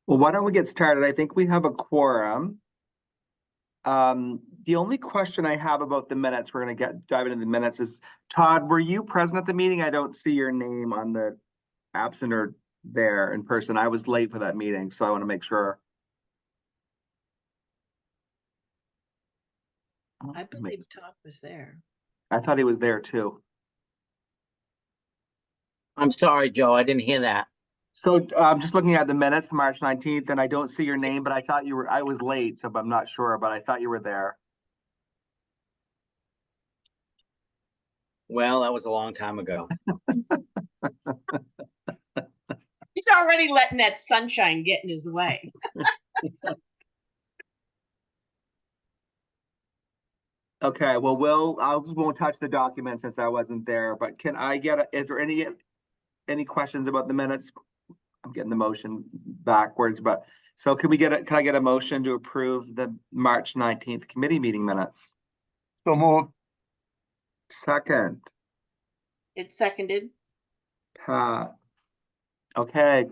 Well, why don't we get started? I think we have a quorum. The only question I have about the minutes, we're gonna dive into the minutes is, Todd, were you present at the meeting? I don't see your name on the absent or there in person. I was late for that meeting, so I want to make sure. I believe Todd was there. I thought he was there too. I'm sorry, Joe, I didn't hear that. So I'm just looking at the minutes, March 19th, and I don't see your name, but I thought you were, I was late, so I'm not sure, but I thought you were there. Well, that was a long time ago. He's already letting that sunshine get in his way. Okay, well, I just won't touch the document since I wasn't there, but can I get, is there any questions about the minutes? I'm getting the motion backwards, but so can I get a motion to approve the March 19th committee meeting minutes? So move. Second, It's seconded. Pat. Okay.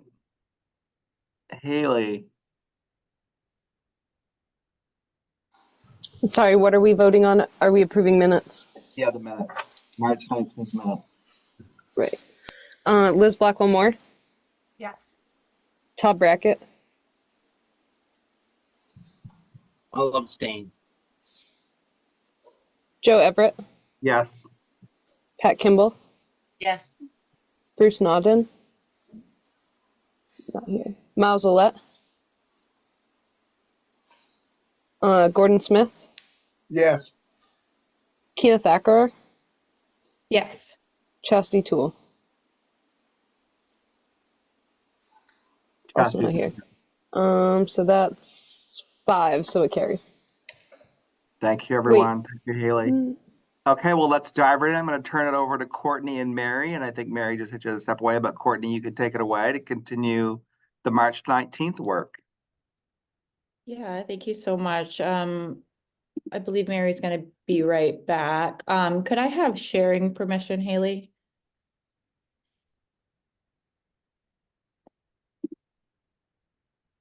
Haley, Sorry, what are we voting on? Are we approving minutes? yeah, the minutes, March 19th minutes. Right. Liz Blackwell Moore, Yes. Todd Brackett, I'll abstain. Joe Everett, Yes, Pat Kimball, Yes. Bruce Nauden, not here. Miles Olet, Gordon Smith, Yes. Keena Thacker, Yes. Chastity Toole. Also not here. So that's 5, so it carries. thank you, everyone. Thank you, Haley. Okay, well, let's dive right in. I'm going to turn it over to Courtney and Mary, and I think Mary just had you to step away, but Courtney, you could take it away to continue the March 19th work. Yeah, thank you so much. I believe Mary's gonna be right back. Could I have sharing permission, Haley?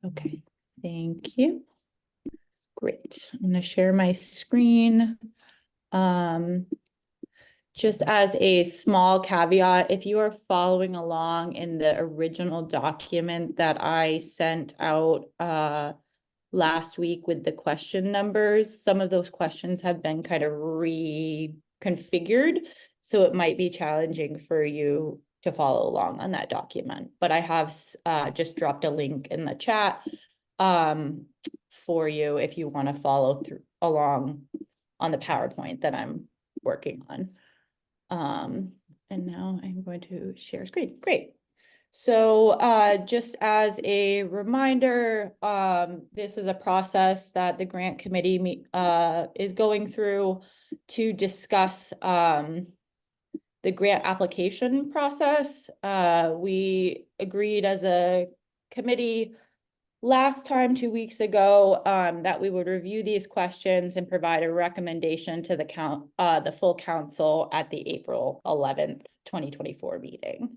Okay, thank you. Great. I'm gonna share my screen. Just as a small caveat, if you are following along in the original document that I sent out last week with the question numbers, some of those questions have been kind of reconfigured, so it might be challenging for you to follow along on that document. But I have just dropped a link in the chat for you if you want to follow along on the PowerPoint that I'm working on. And now I'm going to share screen. Great. So just as a reminder, this is a process that the grant committee is going through to discuss the grant application process. We agreed as a committee last time, 2 weeks ago, that we would review these questions and provide a recommendation to the full council at the April 11th, 2024 meeting.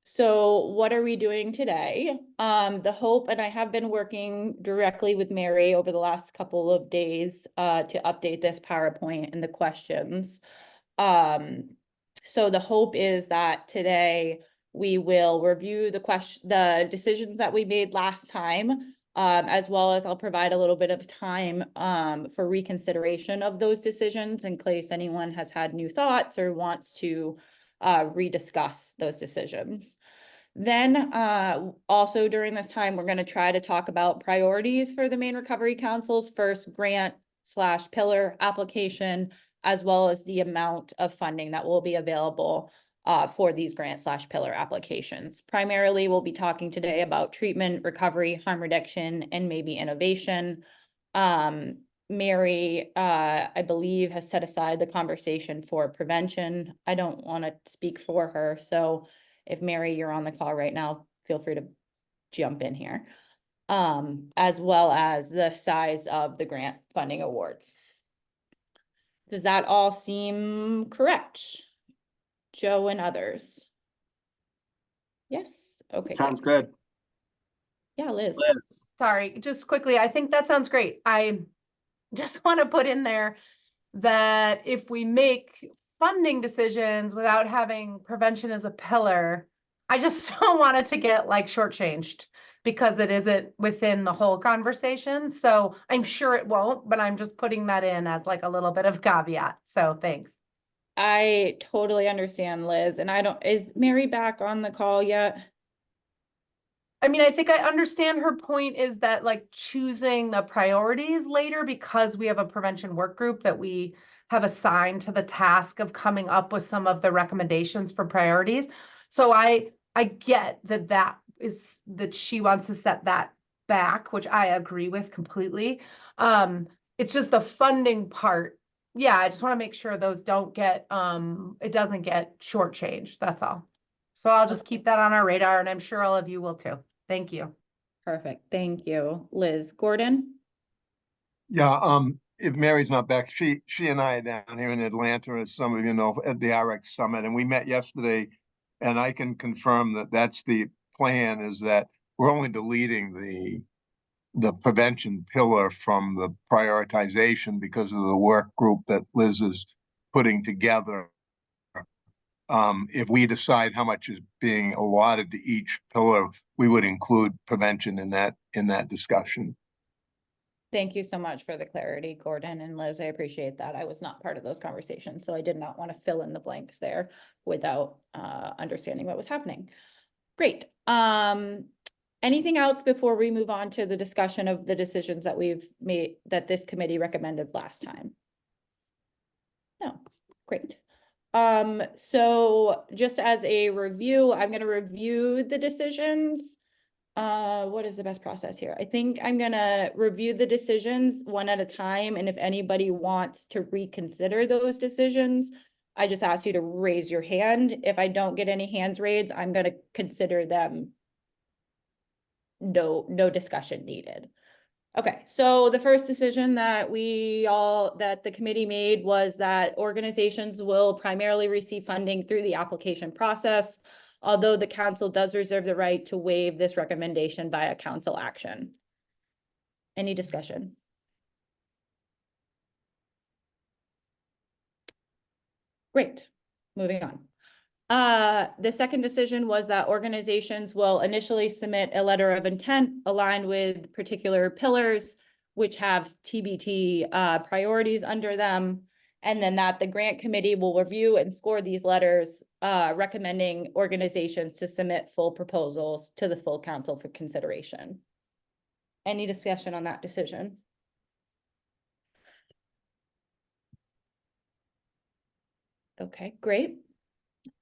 So what are we doing today? The hope, and I have been working directly with Mary over the last couple of days to update this PowerPoint and the questions. So the hope is that today we will review the decisions that we made last time, as well as I'll provide a little bit of time for reconsideration of those decisions in case anyone has had new thoughts or wants to rediscuss those decisions. Then also during this time, we're going to try to talk about priorities for the Maine Recovery Council's first grant/pillar application, as well as the amount of funding that will be available for these grant/pillar applications. Primarily, we'll be talking today about treatment, recovery, harm reduction, and maybe innovation. Mary, I believe, has set aside the conversation for prevention. I don't want to speak for her, so if Mary, you're on the call right now, feel free to jump in here, as well as the size of the grant funding awards. Does that all seem correct? Joe and others? Yes, okay. Sounds good. Yeah, Liz. Liz, Sorry, just quickly, I think that sounds great. I just want to put in there that if we make funding decisions without having prevention as a pillar, I just don't want it to get like shortchanged because it isn't within the whole conversation. So I'm sure it won't, but I'm just putting that in as like a little bit of caveat. So thanks. I totally understand, Liz, and is Mary back on the call yet? I mean, I think I understand her point is that like choosing the priorities later because we have a prevention work group that we have assigned to the task of coming up with some of the recommendations for priorities. So I get that that she wants to set that back, which I agree with completely. It's just the funding part. Yeah, I just want to make sure those don't get it doesn't get shortchanged. That's all. So I'll just keep that on our radar, and I'm sure all of you will too. Thank you. Perfect. Thank you, Liz. Gordon? Yeah, if Mary's not back, she and I are down here in Atlanta, as some of you know, at the RX Summit, and we met yesterday. And I can confirm that that's the plan, is that we're only deleting the prevention pillar from the prioritization because of the work group that Liz is putting together. If we decide how much is being allotted to each pillar, we would include prevention in that discussion. Thank you so much for the clarity, Gordon and Liz. I appreciate that. I was not part of those conversations, so I did not want to fill in the blanks there without understanding what was happening. Great. Anything else before we move on to the discussion of the decisions that we've made, that this committee recommended last time? No. Great. So just as a review, I'm going to review the decisions. What is the best process here? I think I'm gonna review the decisions one at a time, and if anybody wants to reconsider those decisions, I just ask you to raise your hand. If I don't get any hands raised, I'm gonna consider them no discussion needed. Okay, so the first decision that the committee made was that organizations will primarily receive funding through the application process, although the council does reserve the right to waive this recommendation via council action. Any discussion? Great, moving on. The second decision was that organizations will initially submit a letter of intent aligned with particular pillars, which have TBT priorities under them, and then that the grant committee will review and score these letters, recommending organizations to submit full proposals to the full council for consideration. Any discussion on that decision? Okay, great.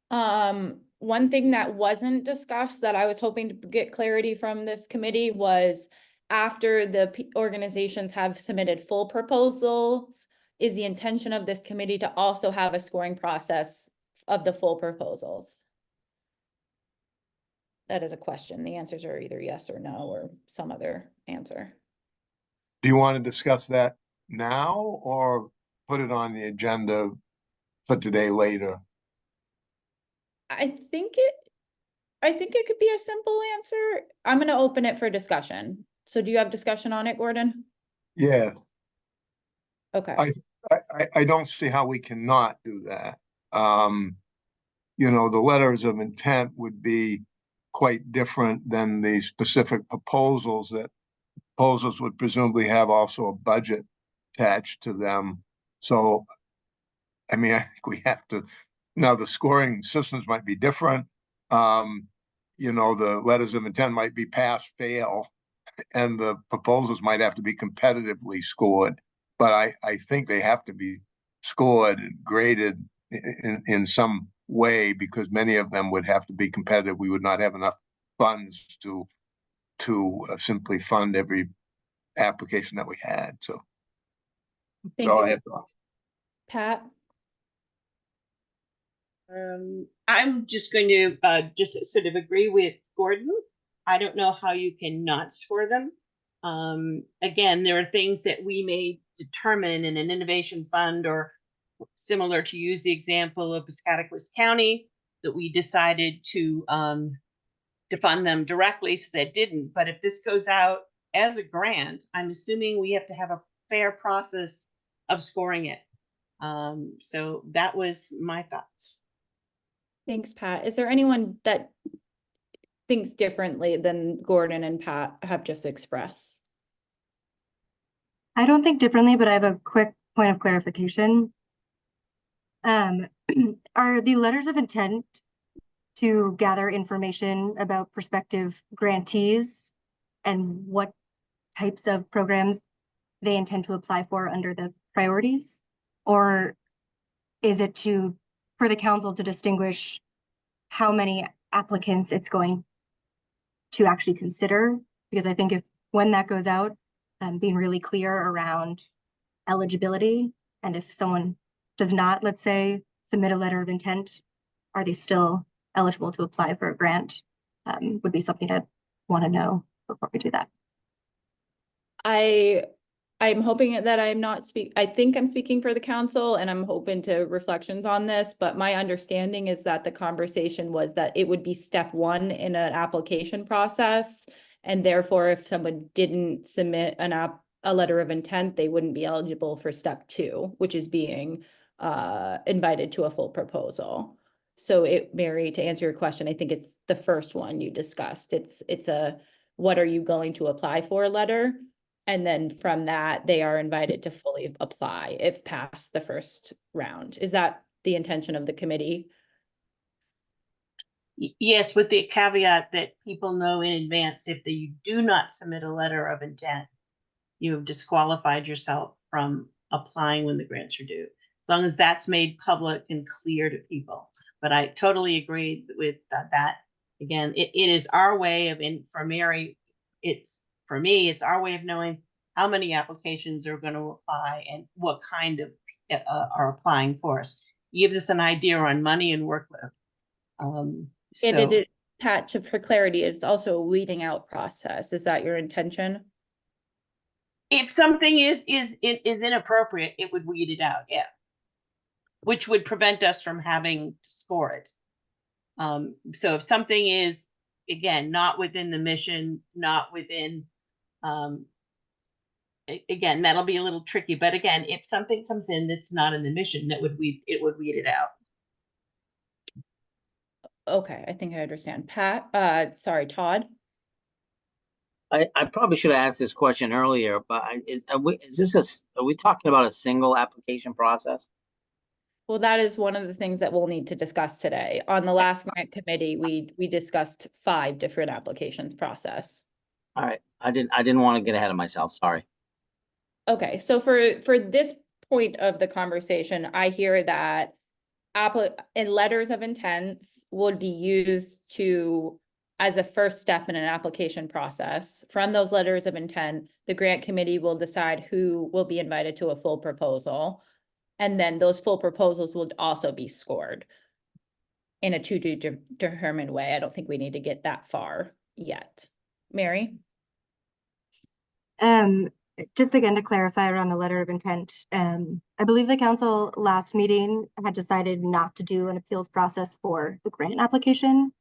One thing that wasn't discussed that I was hoping to get clarity from this committee was after the organizations have submitted full proposals, is the intention of this committee to also have a scoring process of the full proposals? That is a question. The answers are either yes or no or some other answer. Do you want to discuss that now or put it on the agenda for today later? I think it could be a simple answer. I'm going to open it for discussion. So do you have discussion on it, Gordon? Yeah, Okay. I don't see how we cannot do that. You know, the letters of intent would be quite different than the specific proposals. That proposals would presumably have also a budget attached to them. So, I mean, I think we have to, now the scoring systems might be different. You know, the letters of intent might be pass, fail, and the proposals might have to be competitively scored. But I think they have to be scored and graded in some way, because many of them would have to be competitive. We would not have enough funds to simply fund every application that we had. So Thank all I you, have to offer. Pat. I'm just going to just sort of agree with Gordon. I don't know how you can not score them. Again, there are things that we may determine in an innovation fund, or similar, to use the example of Piscataquis County, that we decided to to fund them directly, so that didn't. But if this goes out as a grant, I'm assuming we have to have a fair process of scoring it. So that was my thoughts. Thanks, Pat. Is there anyone that thinks differently than Gordon and Pat have just expressed? I don't think differently, but I have a quick point of clarification. Are the letters of intent to gather information about prospective grantees and what types of programs they intend to apply for under the priorities? Or is it for the council to distinguish how many applicants it's going to actually consider? Because I think when that goes out, being really clear around eligibility, and if someone does not, let's say, submit a letter of intent, are they still eligible to apply for a grant? Would be something I'd want to know before we do that. I'm hoping that I'm not I think I'm speaking for the council, and I'm open to reflections on this, but my understanding is that the conversation was that it would be step one in an application process. And therefore, if someone didn't submit a letter of intent, they wouldn't be eligible for step two, which is being invited to a full proposal. So Mary, to answer your question, I think it's the first one you discussed. It's a, what are you going to apply for letter? And then from that, they are invited to fully apply if past the first round. Is that the intention of the committee? Yes, with the caveat that people know in advance, if you do not submit a letter of intent, you have disqualified yourself from applying when the grants are due, as long as that's made public and clear to people. But I totally agree with that. Again, it is our way of, for Mary, for me, it's our way of knowing how many applications are going to apply and what kind of are applying for us. It gives us an idea on money and workload. And it is, Pat, for clarity, it's also a weeding out process. Is that your intention? If something is inappropriate, it would weed it out, yeah. Which would prevent us from having to score it. So if something is, again, not within the mission, not within, again, that'll be a little tricky. But again, if something comes in that's not in the mission, it would weed it out. Okay, I think I understand. Pat, sorry, Todd. I probably should have asked this question earlier, but are we talking about a single application process? Well, that is one of the things that we'll need to discuss today. On the last grant committee, we discussed 5 different applications process. All right, I didn't want to get ahead of myself, sorry. Okay, so for this point of the conversation, I hear that and letters of intents would be used as a first step in an application process. From those letters of intent, the grant committee will decide who will be invited to a full proposal. And then those full proposals will also be scored in a to-determined way. I don't think we need to get that far yet. Mary? Just again to clarify around the letter of intent, I believe the council last meeting had decided not to do an appeals process for the grant application.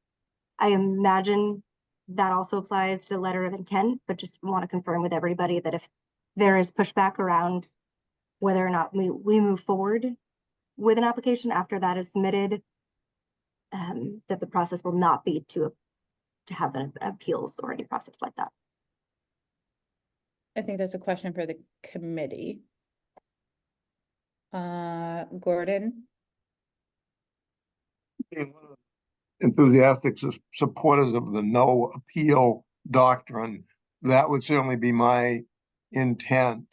I imagine that also applies to the letter of intent, but just want to confirm with everybody that if there is pushback around whether or not we move forward with an application after that is submitted, that the process will not be to have an appeals or any process like that. I think that's a question for the committee. Gordon? Enthusiastic supporters of the no appeal doctrine, that would certainly be my intent,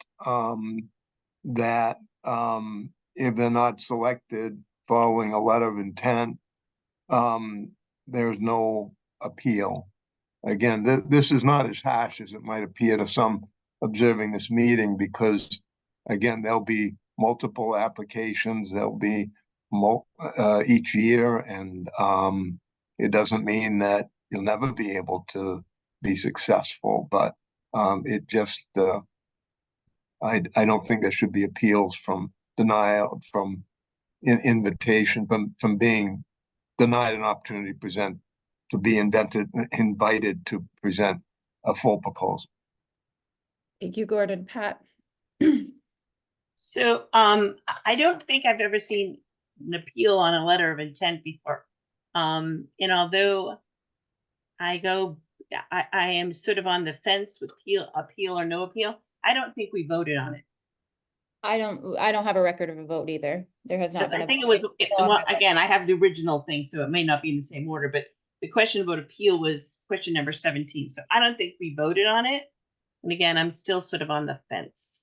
that if they're not selected following a letter of intent, there's no appeal. Again, this is not as harsh as it might appear to some observing this meeting, because again, there'll be multiple applications, there'll be each year, and it doesn't mean that you'll never be able to be successful, but it just I don't think there should be appeals from denial, from invitation, from being denied an opportunity to present to be invited to present a full proposal. Thank you, Gordon. Pat? So, I don't think I've ever seen an appeal on a letter of intent before. And although I am sort of on the fence with appeal or no appeal, I don't think we voted on it. I don't have a record of a vote either. There has not Because been I a think it vote. was, It's still on well, my list. again, I have the original thing, so it may not be in the same order, but the question about appeal was question number 17. So I don't think we voted on it. And again, I'm still sort of on the fence.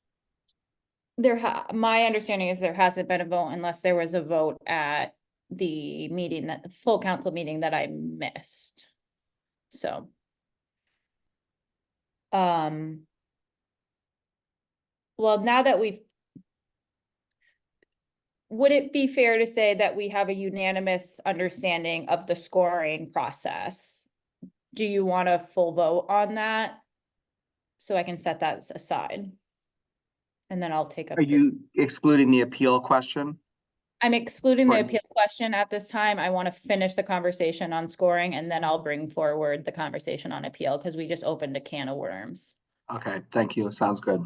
My understanding is there hasn't been a vote unless there was a vote at the meeting, that full council meeting that I missed. So. Well, now that would it be fair to say that we have a unanimous understanding of the scoring process? Do you want a full vote on that? So I can set that aside. And then I'll take up. Are you excluding the appeal question? I'm excluding the Right. appeal question at this time. I want to finish the conversation on scoring and then I'll bring forward the conversation on appeal because we just opened a can of worms. Okay, thank you. Sounds good.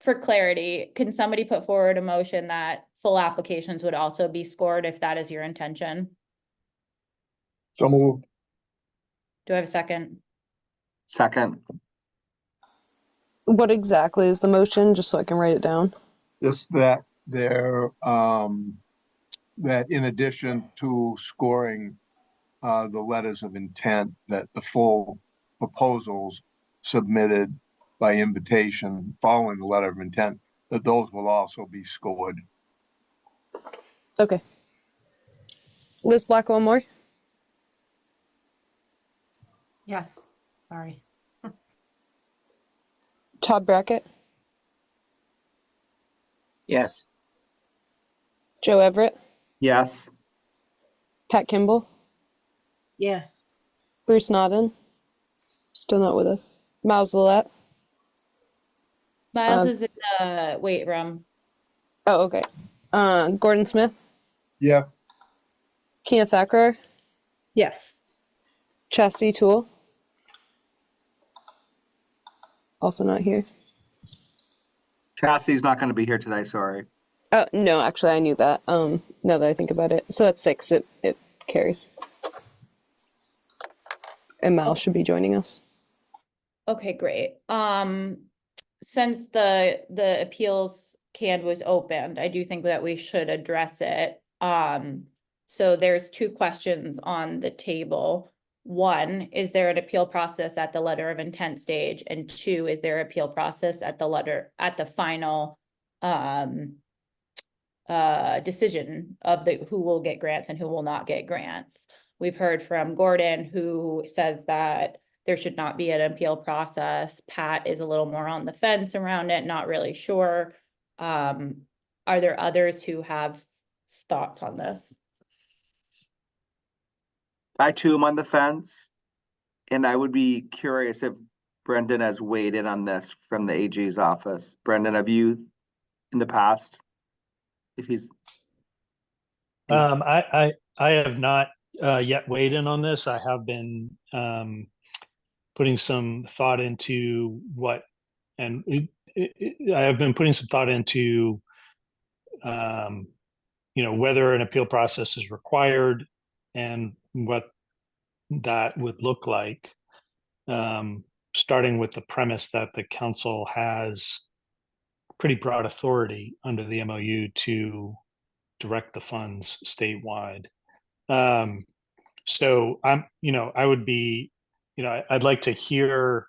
For clarity, can somebody put forward a motion that full applications would also be scored if that is your intention? So moved. Do I have a second? Second, What exactly is the motion, just so I can write it down? Just that that in addition to scoring the letters of intent, that the full proposals submitted by invitation following the letter of intent, that those will also be scored. Okay. Liz Blackwell Moore? Yes, sorry. Todd Brackett? Yes. Joe Everett? yes. Pat Kimball? Yes. Bruce Nodden? Still not with us. Miles Lillette? Miles Um, is in the wait room. Oh, okay. Gordon Smith? Yes. Keenan Thacker? Yes. Chastity Toole? Also not here. Chastity's not going to be here today, sorry. Oh, no, actually, I knew that. Now that I think about it. So that's 6. It carries. And Mal should be joining us. Okay, great. Since the appeals can was opened, I do think that we should address it. So there's 2 questions on the table. 1, is there an appeal process at the letter of intent stage? And 2, is there appeal process at the final decision of who will get grants and who will not get grants? We've heard from Gordon, who says that there should not be an appeal process. Pat is a little more on the fence around it, not really sure. Are there others who have thoughts on this? I too am on the fence. And I would be curious if Brendan has weighed in on this from the AG's office. Brendan, have you in the past? If he's. I have not yet weighed in on this. I have been putting some thought into I have been putting some thought into whether an appeal process is required and what that would look like, starting with the premise that the council has pretty broad authority under the MOU to direct the funds statewide. So I would be, I'd like to hear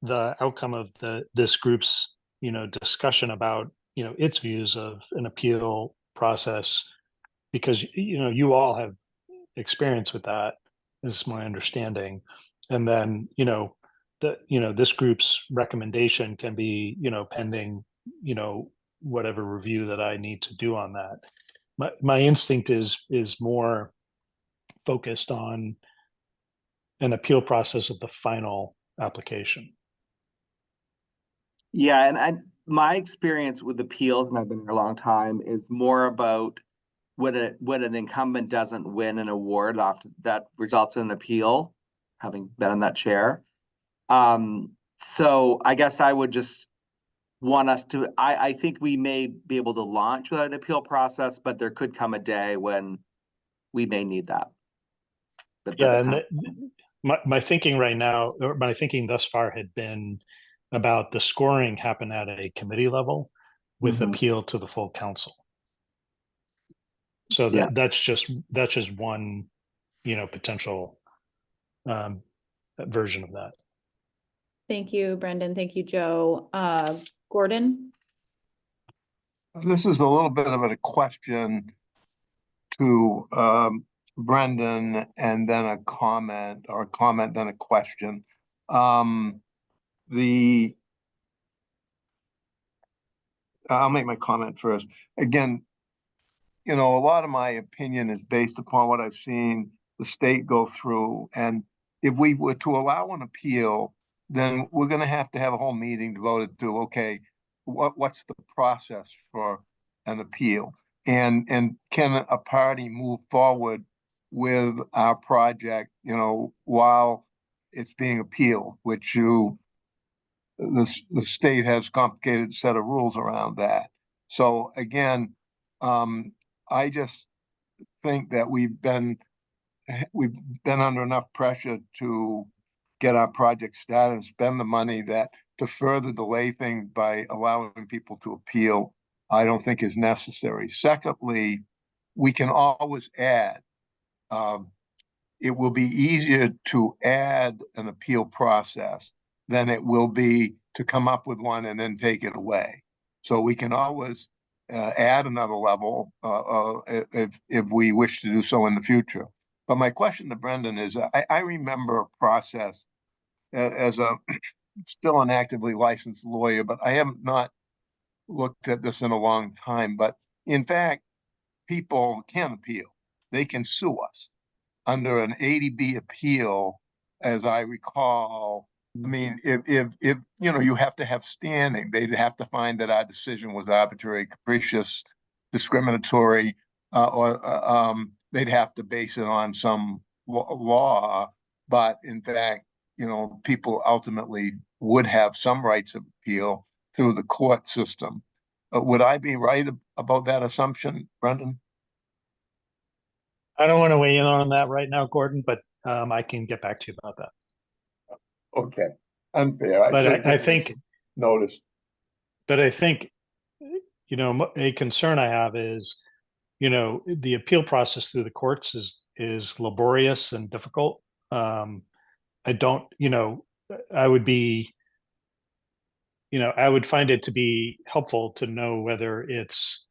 the outcome of this group's, discussion about, its views of an appeal process, because, you all have experience with that, is my understanding. And then, this group's recommendation can be, pending, whatever review that I need to do on that. My instinct is more focused on an appeal process of the final application. Yeah, and my experience with appeals, and I've been here a long time, is more about when an incumbent doesn't win an award, often that results in an appeal, having been in that chair. So I guess I would just want us to, I think we may be able to launch without an appeal process, but there could come a day when we may need that. But Yeah, that's and kind my thinking right now, or my thinking thus far had been about the scoring happen at a committee level with Mhm. appeal to the full council. So Yeah. that's just one, potential version of that. Thank you, Brendan. Thank you, Joe. Gordon? This is a little bit of a question to Brendan, and then a comment, or a comment, then a question. I'll make my comment first. Again, a lot of my opinion is based upon what I've seen the state go through. And if we were to allow an appeal, then we're going to have a whole meeting devoted to, okay, what's the process for an appeal? And can a party move forward with our project, while it's being appealed, which the state has complicated set of rules around that. So again, I just think that we've been under enough pressure to get our project started and spend the money that to further delay things by allowing people to appeal, I don't think is necessary. Secondly, we can always add. It will be easier to add an appeal process than it will be to come up with one and then take it away. So we can always add another level if we wish to do so in the future. But my question to Brendan is, I remember a process as a still an actively licensed lawyer, but I have not looked at this in a long time. But in fact, people can appeal. They can sue us under an 80B appeal, as I recall. I mean, if you have to have standing, they'd have to find that our decision was arbitrary, capricious, discriminatory, or they'd have to base it on some law. But in fact, people ultimately would have some rights of appeal through the court system. Would I be right about that assumption, Brendan? I don't want to weigh in on that right now, Gordon, but I can get back to you about that. Okay, unfair. But I think notice. But I think, a concern I have is, the appeal process through the courts is laborious and difficult. I don't, I would be, I would find it to be helpful to know whether it's,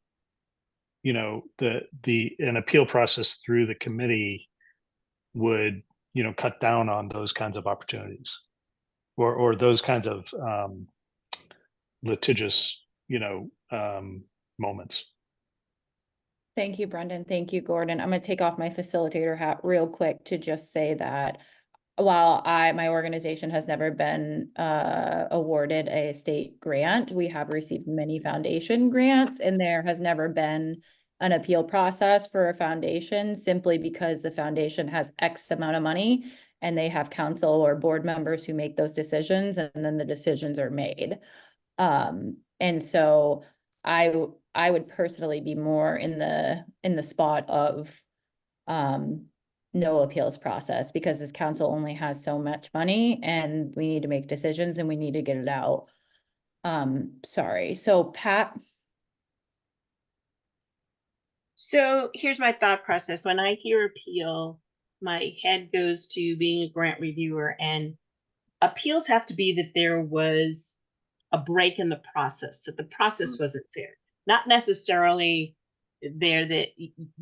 an appeal process through the committee would, cut down on those kinds of opportunities, or those kinds of litigious, moments. Thank you, Brendan. Thank you, Gordon. I'm going to take off my facilitator hat real quick to just say that while my organization has never been awarded a state grant, we have received many foundation grants, and there has never been an appeal process for a foundation simply because the foundation has X amount of money and they have council or board members who make those decisions, and then the decisions are made. And so I would personally be more in the spot of no appeals process, because this council only has so much money and we need to make decisions and we need to get it out. Sorry. So Pat. So here's my thought process. When I hear appeal, my head goes to being a grant reviewer, and appeals have to be that there was a break in the process, that the process wasn't fair, not necessarily there that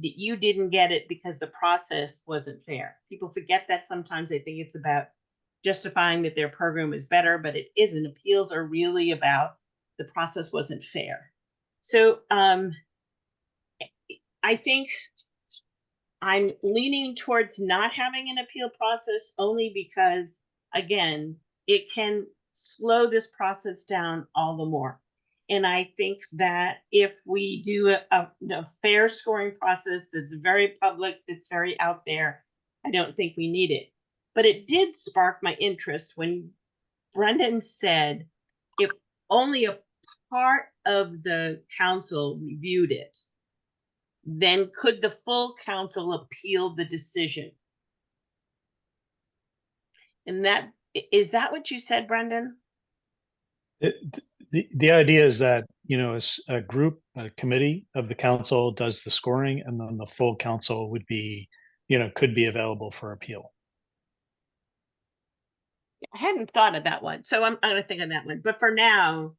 you didn't get it because the process wasn't fair. People forget that sometimes. They think it's about justifying that their program is better, but it isn't. Appeals are really about the process wasn't fair. So I think I'm leaning towards not having an appeal process, only because, again, it can slow this process down all the more. And I think that if we do a fair scoring process that's very public, that's very out there, I don't think we need it. But it did spark my interest when Brendan said if only a part of the council reviewed it, then could the full council appeal the decision? And that, is that what you said, Brendan? The idea is that, you know, a group, a committee of the council does the scoring, and then the full council would be, you know, could be available for appeal. I hadn't thought of that one, so I'm gonna think on that one. But for now,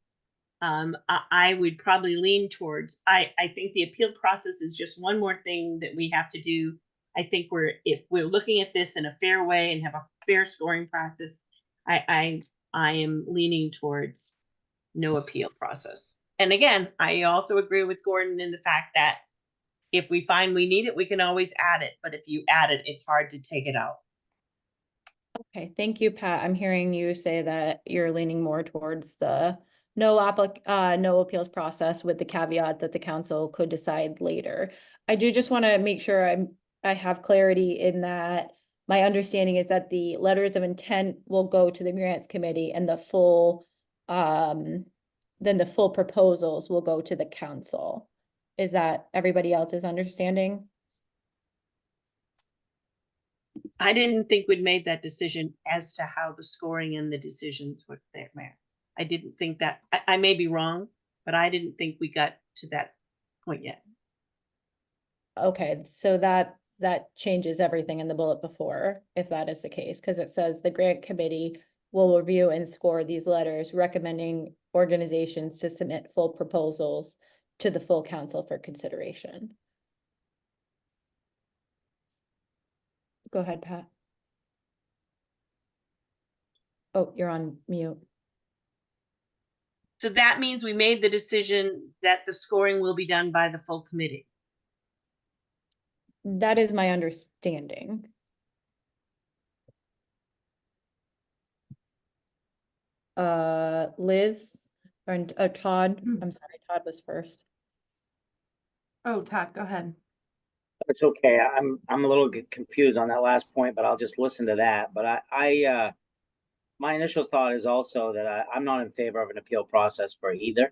I would probably lean towards, I think the appeal process is just one more thing that we have to do. I think if we're looking at this in a fair way and have a fair scoring practice, I am leaning towards no appeal process. And again, I also agree with Gordon in the fact that if we find we need it, we can always add it. But if you add it, it's hard to take it out. Okay, thank you, Pat. I'm hearing you say that you're leaning more towards the no appeals process with the caveat that the council could decide later. I do just want to make sure I have clarity in that. My understanding is that the letters of intent will go to the grants committee and the full then the full proposals will go to the council. Is that everybody else's understanding? I didn't think we'd made that decision as to how the scoring and the decisions would there, Mayor. I didn't think that, I may be wrong, but I didn't think we got to that point yet. Okay, so that changes everything in the bullet before, if that is the case, because it says the grant committee will review and score these letters recommending organizations to submit full proposals to the full council for consideration. Go ahead, Pat. Oh, you're on mute. So that means we made the decision that the scoring will be done by the full committee. That is my understanding. Liz and Todd, I'm sorry, Todd was first. Oh, Todd, go ahead. It's okay. I'm a little confused on that last point, but I'll just listen to that. But my initial thought is also that I'm not in favor of an appeal process for either.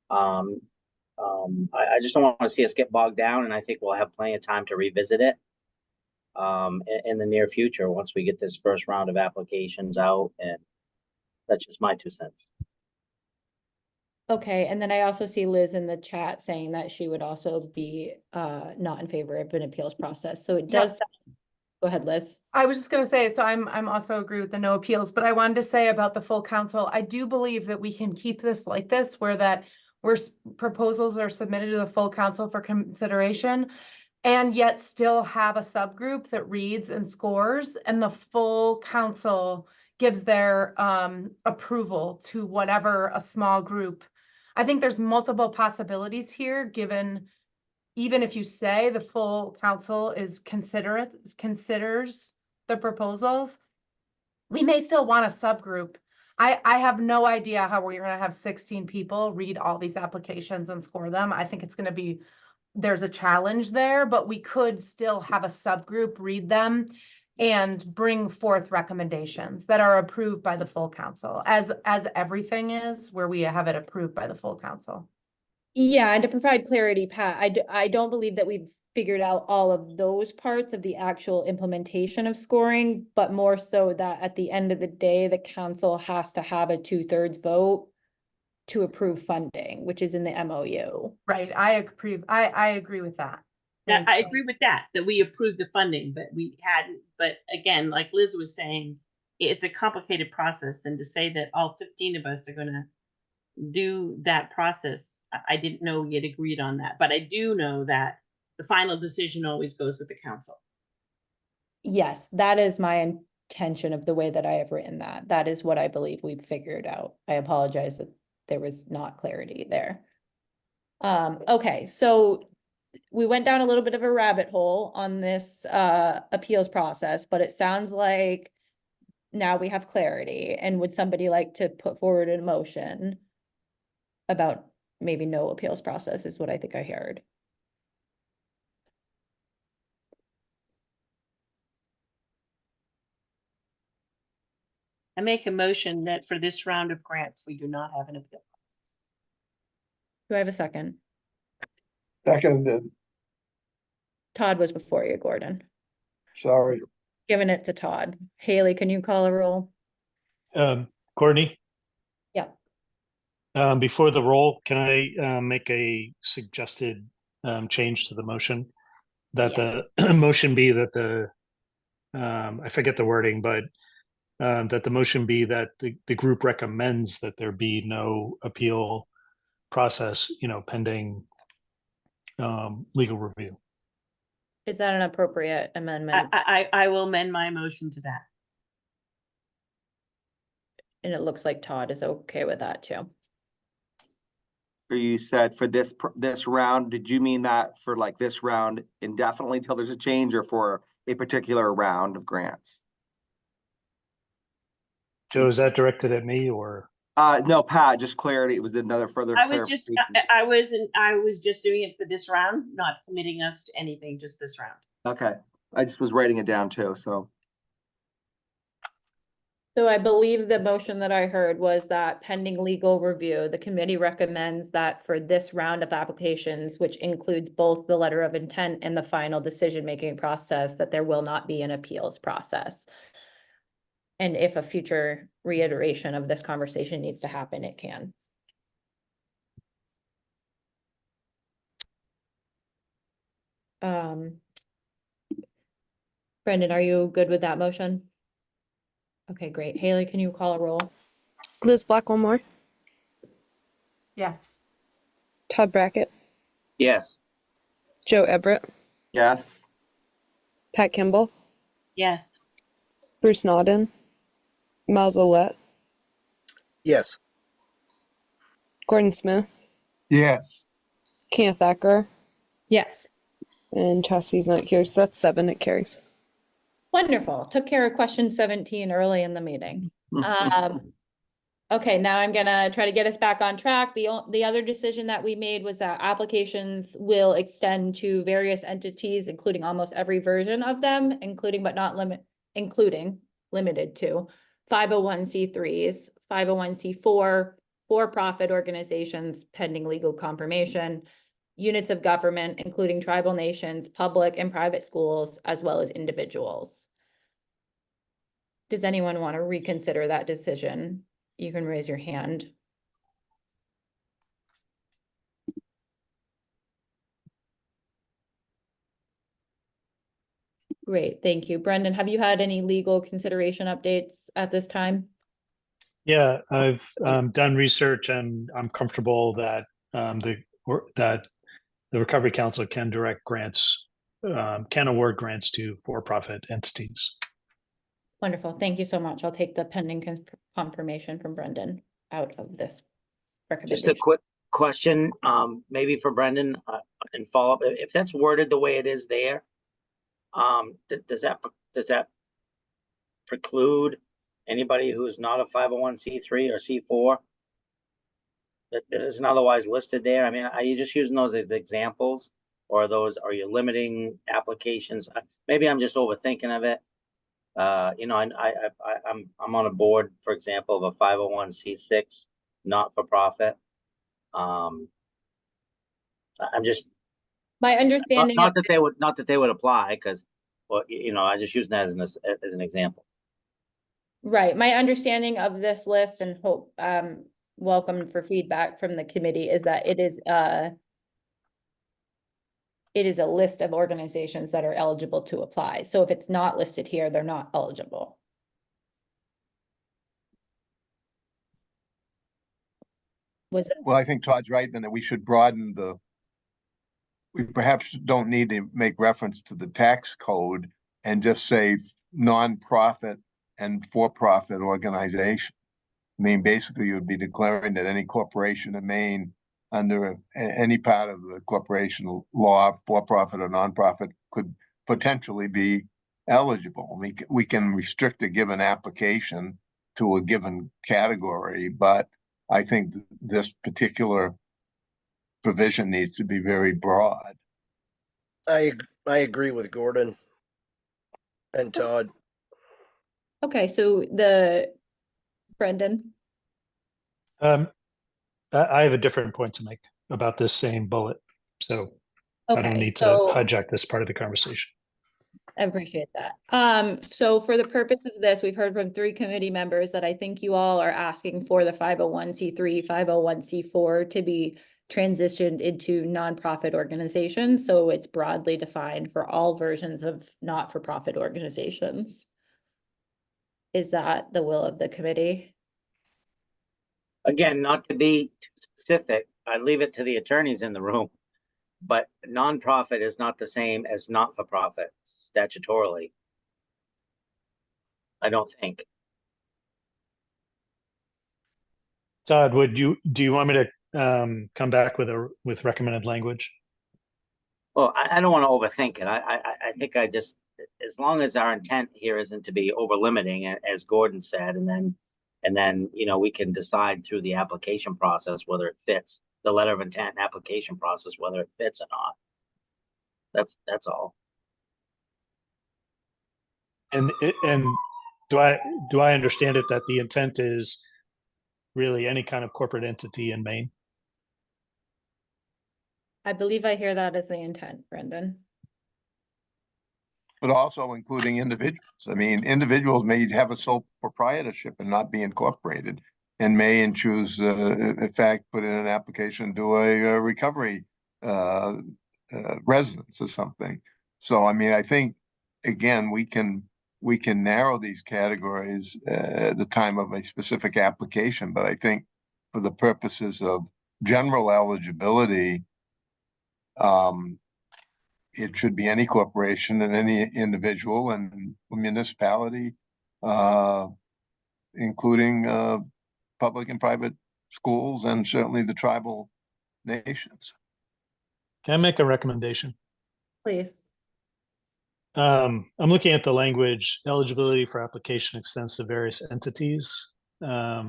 I just don't want to see us get bogged down, and I think we'll have plenty of time to revisit it in the near future once we get this first round of applications out, and that's just my 2 cents. Okay, and then I also see Liz in the chat saying that she would also be not in favor of an appeals process. So it does. Go ahead, Liz. I was just going to say, so I'm also agree with the no appeals, but I wanted to say about the full council, I do believe that we can keep this like this, where proposals are submitted to the full council for consideration, and yet still have a subgroup that reads and scores, and the full council gives their approval to whatever a small group. I think there's multiple possibilities here, given even if you say the full council considers the proposals, we may still want a subgroup. I have no idea how we're going to have 16 people read all these applications and score them. I think it's going to be, there's a challenge there, but we could still have a subgroup read them and bring forth recommendations that are approved by the full council, as everything is, where we have it approved by the full council. Yeah, and to provide clarity, Pat, I don't believe that we've figured out all of those parts of the actual implementation of scoring, but more so that at the end of the day, the council has to have a 2/3 vote to approve funding, which is in the MOU. Right, I agree with that. Yeah, I agree with that we approved the funding, but we hadn't, but again, like Liz was saying, it's a complicated process, and to say that all 15 of us are gonna do that process, I didn't know we had agreed on that, but I do know that the final decision always goes with the council. Yes, that is my intention of the way that I have written that. That is what I believe we've figured out. I apologize that there was not clarity there. Okay, so we went down a little bit of a rabbit hole on this appeals process, but it sounds like now we have clarity. And would somebody like to put forward a motion? about maybe no appeals process is what I think I heard. I make a motion that for this round of grants, we do not have an appeal process. Do I have a second? Seconded, Todd was before you, Gordon. sorry. Giving it to Todd. Haley, can you call a roll? Courtney, Yeah. before the roll, can I make a suggested change to the motion? That the motion be that the I forget the wording, but that the motion be that the group recommends that there be no appeal process, pending legal review. Is that an appropriate amendment? I will amend my motion to that. And it looks like Todd is okay with that too. Or you said for this round, did you mean that for like this round indefinitely till there's a change, or for a particular round of grants? Joe, is that directed at me or? No, Pat, just clarity. It was another further I was just, clarification. I was just doing it for this round, not committing us to anything, just this round. Okay, I just was writing it down too, so. So I believe the motion that I heard was that pending legal review, the committee recommends that for this round of applications, which includes both the letter of intent and the final decision-making process, that there will not be an appeals process. And if a future reiteration of this conversation needs to happen, it can. Brendan, are you good with that motion? Okay, great. Haley, can you call a roll? Liz Black, one more. Yes. Todd Brackett, Yes. Joe Everett, Yes, Pat Kimball, Yes. Bruce Nodden, Miles Olet, Yes. Gordon Smith, Yes, Kenneth Thacker, Yes. and Chastity's not here, so that's 7, it carries. Wonderful. Took care of question 17 early in the meeting. Okay, now I'm gonna try to get us back on track. The other decision that we made was that applications will extend to various entities, including almost every version of them, including limited to 501c3s, 501c4, for-profit organizations pending legal confirmation, units of government, including tribal nations, public and private schools, as well as individuals. Does anyone want to reconsider that decision? You can raise your hand. Great, thank you. Brendan, have you had any legal consideration updates at this time? Yeah, I've done research and I'm comfortable that that the Recovery Council can direct grants, can award grants to for-profit entities. Wonderful, thank you so much. I'll take the pending confirmation from Brendan out of this recommendation. Just a quick question, maybe for Brendan, and follow up. If that's worded the way it is there, does that preclude anybody who's not a 501c3 or C4 that isn't otherwise listed there? I mean, are you just using those as examples, or are you limiting applications? Maybe I'm just overthinking of it. I'm on a board, for example, of a 501c6 not for profit. I'm just My understanding not that they would apply, because, well, I just use that as an example. Right, my understanding of this list, and hope welcome for feedback from the committee, is that it is a list of organizations that are eligible to apply. So if it's not listed here, they're not eligible. well, I think Todd's right, then, that we should broaden we perhaps don't need to make reference to the tax code and just say nonprofit and for-profit organization. I mean, basically, you would be declaring that any corporation in Maine under any part of the corporation law, for-profit or nonprofit, could potentially be eligible. We can restrict a given application to a given category, but I think this particular provision needs to be very broad. I agree with Gordon and Todd. Okay, so Brendan, I have a different point to make about this same bullet, so I don't okay, need to so hijack this part of the conversation. I appreciate that. So for the purpose of this, we've heard from 3 committee members that I think you all are asking for the 501c3, 501c4 to be transitioned into nonprofit organizations. So it's broadly defined for all versions of not-for-profit organizations. Is that the will of the committee? Again, not to be too specific, I leave it to the attorneys in the room. But nonprofit is not the same as not-for-profit statutorily. I don't think. Todd, do you want me to come back with recommended language? Well, I don't want to overthink it. I think as long as our intent here isn't to be over limiting, as Gordon said, and then we can decide through the application process whether it fits, the letter of intent and application process, whether it fits or not. That's all. And do I understand it that the intent is really any kind of corporate entity in Maine? I believe I hear that as the intent, Brendan. But also including individuals. I mean, individuals may have a sole proprietorship and not be incorporated, and may choose, in fact, put in an application to a recovery residence or something. So, I mean, I think, again, we can narrow these categories at the time of a specific application, but I think for the purposes of general eligibility, it should be any corporation and any individual and municipality, including public and private schools, and certainly the tribal nations. Can I make a recommendation? Please. I'm looking at the language, eligibility for application extends to various entities. I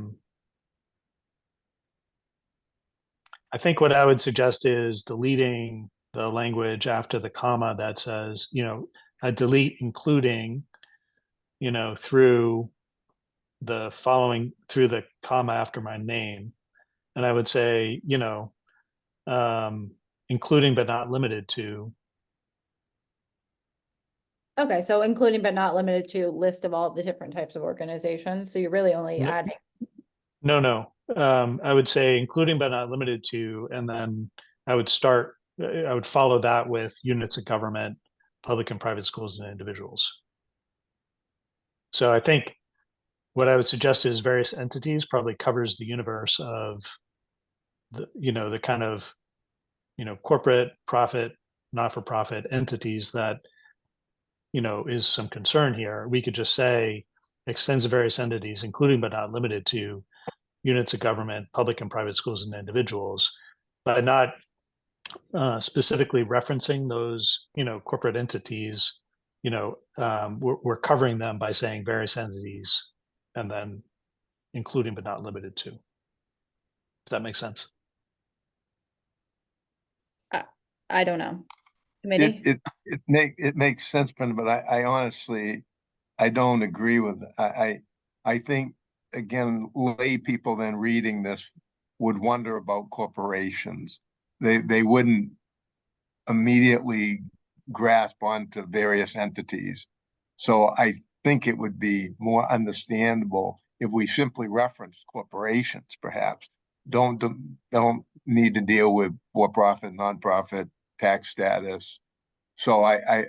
think what I would suggest is deleting the language after the comma that says, I delete including, through the comma after my name. And I would say, including but not limited to. Okay, so including but not limited to list of all the different types of organizations. So you're really only No. adding. No. I would say including but not limited to, and then I would follow that with units of government, public and private schools, and individuals. So I think what I would suggest is various entities probably covers the universe of the kind of, corporate, profit, not-for-profit entities that, is some concern here. We could just say extends to various entities, including but not limited to units of government, public and private schools, and individuals, but not specifically referencing those, corporate entities. We're covering them by saying various entities, and then including but not limited to. Does that make sense? I don't know. Committee? It makes sense, Brendan, but I honestly, I don't agree with it. I think, again, lay people then reading this would wonder about corporations. They wouldn't immediately grasp onto various entities. So I think it would be more understandable if we simply reference corporations, perhaps. Don't need to deal with for-profit, nonprofit, tax status. So I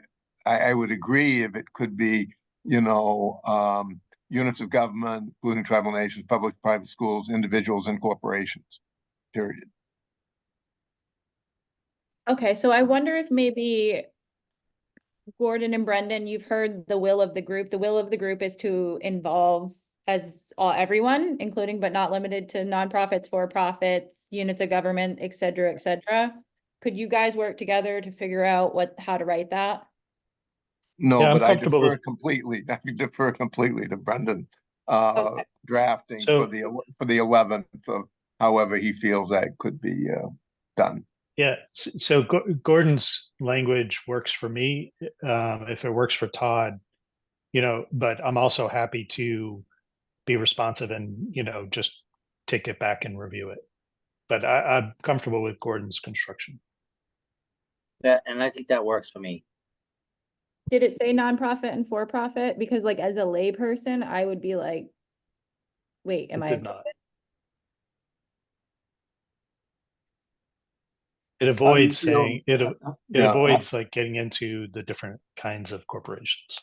would agree if it could be, units of government, including tribal nations, public, private schools, individuals, and corporations, period. Okay, so I wonder if maybe Gordon and Brendan, you've heard the will of the group. The will of the group is to involve everyone, including but not limited to nonprofits, for-profits, units of government, et cetera, et cetera. Could you guys work together to figure out how to write that? No, Yeah, but I defer with... completely. I defer completely to Brendan Okay. drafting So, for the 11th of however he feels that could be done. Yeah, so Gordon's language works for me. If it works for Todd, but I'm also happy to be responsive and, just take it back and review it. But I'm comfortable with Gordon's construction. And I think that works for me. Did it say nonprofit and for-profit? Because like as a layperson, I would be like, wait, am It I? did not. It avoids saying it Yeah, avoids like getting into the different kinds of corporations.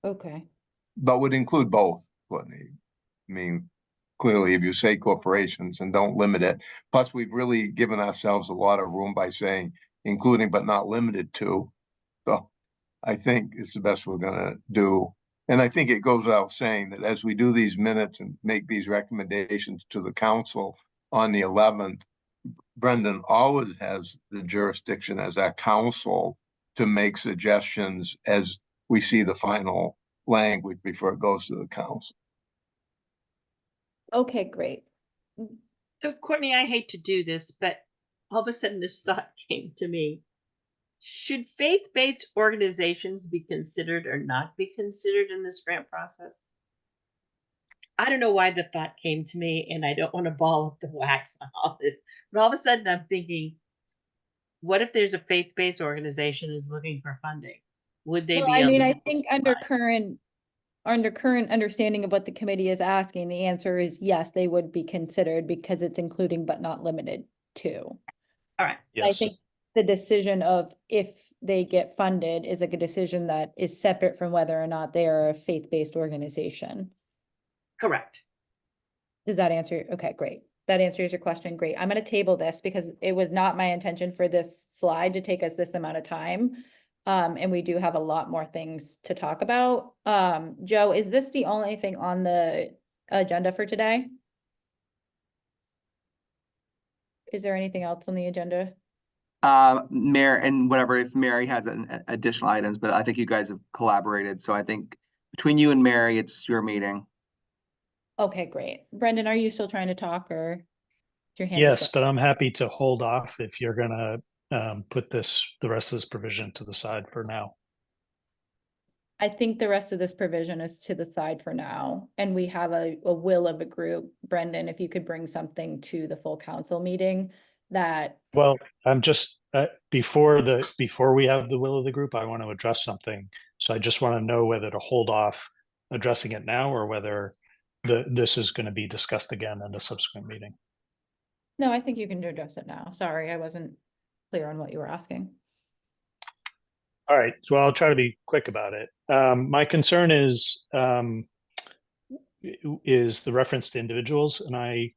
Okay. but would include both, Courtney. I mean, clearly, if you say corporations and don't limit it, plus we've really given ourselves a lot of room by saying including but not limited to. So I think it's the best we're gonna do. And I think it goes without saying that as we do these minutes and make these recommendations to the council on the 11th, Brendan always has the jurisdiction as our council to make suggestions as we see the final language before it goes to the council. Okay, great. So Courtney, I hate to do this, but all of a sudden this thought came to me. Should faith-based organizations be considered or not be considered in this grant process? I don't know why the thought came to me, and I don't want to ball up the wax on all this, but all of a sudden I'm thinking, what if there's a faith-based organization that's looking for funding? Would they Well, be I mean, I eligible? think under current understanding of what the committee is asking, the answer is yes, they would be considered because it's including but not limited to. All right. I Yes. think the decision of if they get funded is like a decision that is separate from whether or not they are a faith-based organization. Correct. Does that answer? Okay, great. That answers your question. Great. I'm gonna table this because it was not my intention for this slide to take us this amount of time. And we do have a lot more things to talk about. Joe, is this the only thing on the agenda for today? Is there anything else on the agenda? Mayor and whatever, if Mary has additional items, but I think you guys have collaborated, so I think between you and Mary, it's your meeting. Okay, great. Brendan, are you still trying to talk or? is your hand just Yes, up? but I'm happy to hold off if you're gonna put the rest of this provision to the side for now. I think the rest of this provision is to the side for now, and we have a will of a group. Brendan, if you could bring something to the full council meeting that, Well, I'm just before we have the will of the group, I want to address something. So I just want to know whether to hold off addressing it now or whether this is going to be discussed again in a subsequent meeting. no, I think you can address it now. Sorry, I wasn't clear on what you were asking. All right, well, I'll try to be quick about it. My concern is the reference to individuals, and I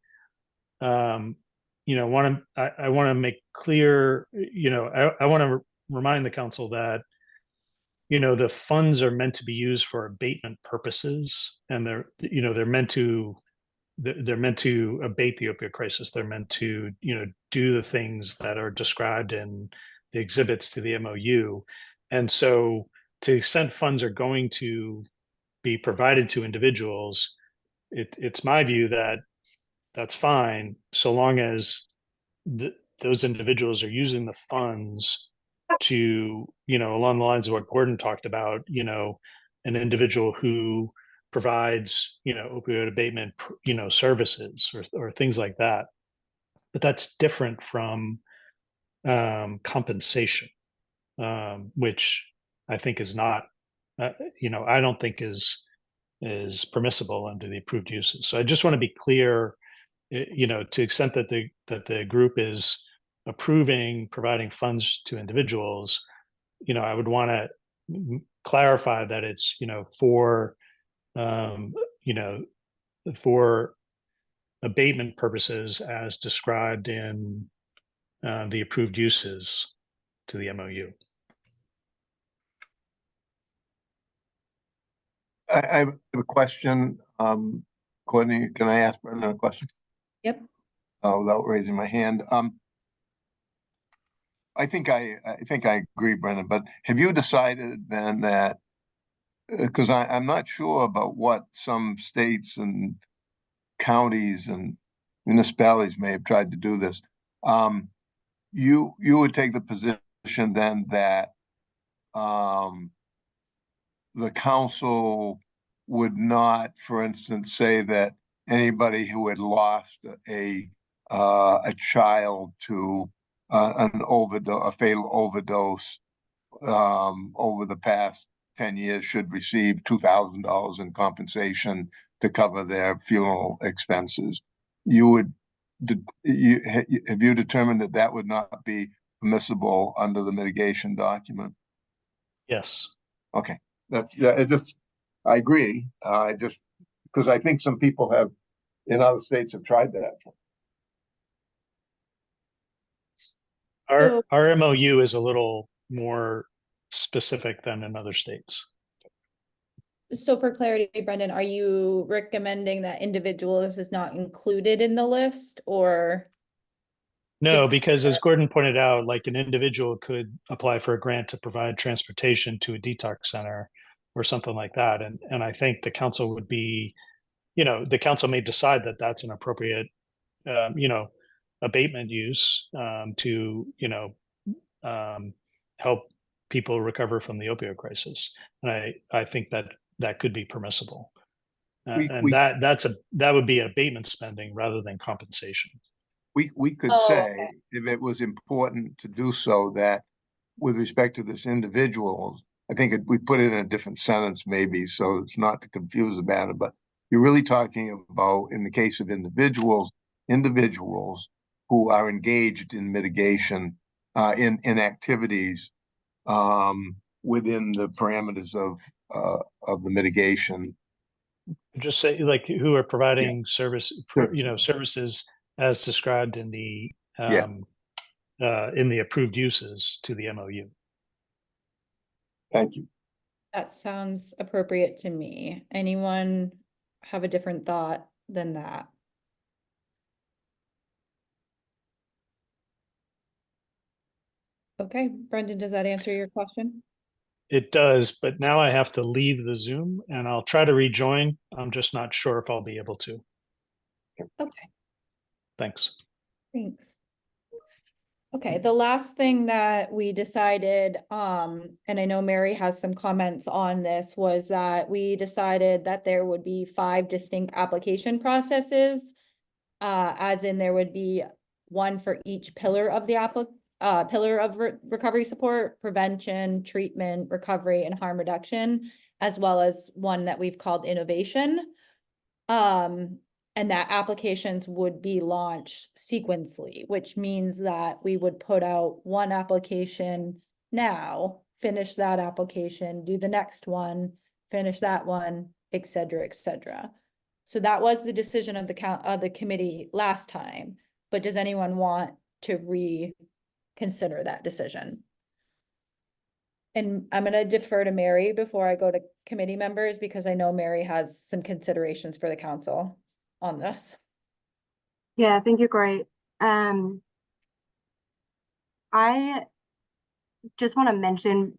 want to make clear, I want to remind the council that the funds are meant to be used for abatement purposes, and they're meant to abate the opioid crisis. They're meant to do the things that are described in the exhibits to the MOU. And so to the extent funds are going to be provided to individuals, it's my view that that's fine, so long as those individuals are using the funds to, along the lines of what Gordon talked about, an individual who provides, opioid abatement, services or things like that. But that's different from compensation, which I think is not, I don't think is permissible under the approved uses. So I just want to be clear, to the extent that the group is approving providing funds to individuals, I would want to clarify that it's for for abatement purposes as described in the approved uses to the MOU. I have a question. Courtney, can I ask Brendan a question? Yep. Without raising my hand. I think I agree, Brendan, but have you decided then that, because I'm not sure about what some states and counties and municipalities may have tried to do this. You would take the position then that the council would not, for instance, say that anybody who had lost a child to a fatal overdose over the past 10 years should receive $2,000 in compensation to cover their funeral expenses. Have you determined that that would not be permissible under the mitigation document? Yes. Okay, I agree. Because I think some people in other states have tried that. Our MOU is a little more specific than in other states. So for clarity, Brendan, are you recommending that individuals is not included in the list, or? No, Just- because as Gordon pointed out, like an individual could apply for a grant to provide transportation to a detox center or something like that. And I think the council would be, the council may decide that that's an appropriate, abatement use to, help people recover from the opioid crisis. And I think that could be permissible. That would be abatement spending rather than compensation. We could Oh, say, okay. if it was important to do so, that with respect to this individual, I think we put it in a different sentence maybe, so it's not to confuse the matter, but you're really talking about, in the case of individuals who are engaged in mitigation, in activities within the parameters of the mitigation. Just say like who are providing Sure. services as described in the Yeah. in the approved uses to the MOU. Thank you. That sounds appropriate to me. Anyone have a different thought than that? Okay, Brendan, does that answer your question? It does, but now I have to leave the Zoom and I'll try to rejoin. I'm just not sure if I'll be able to. Okay, Thanks. thanks. Okay, the last thing that we decided, and I know Mary has some comments on this, was that we decided that there would be 5 distinct application processes. As in there would be one for each pillar of the pillar of recovery support, prevention, treatment, recovery, and harm reduction, as well as one that we've called innovation. And that applications would be launched sequentially, which means that we would put out one application now, finish that application, do the next one, finish that one, et cetera, et cetera. So that was the decision of the committee last time, but does anyone want to reconsider that decision? And I'm gonna defer to Mary before I go to committee members, because I know Mary has some considerations for the council on this. Yeah, thank you, Corey. I just want to mention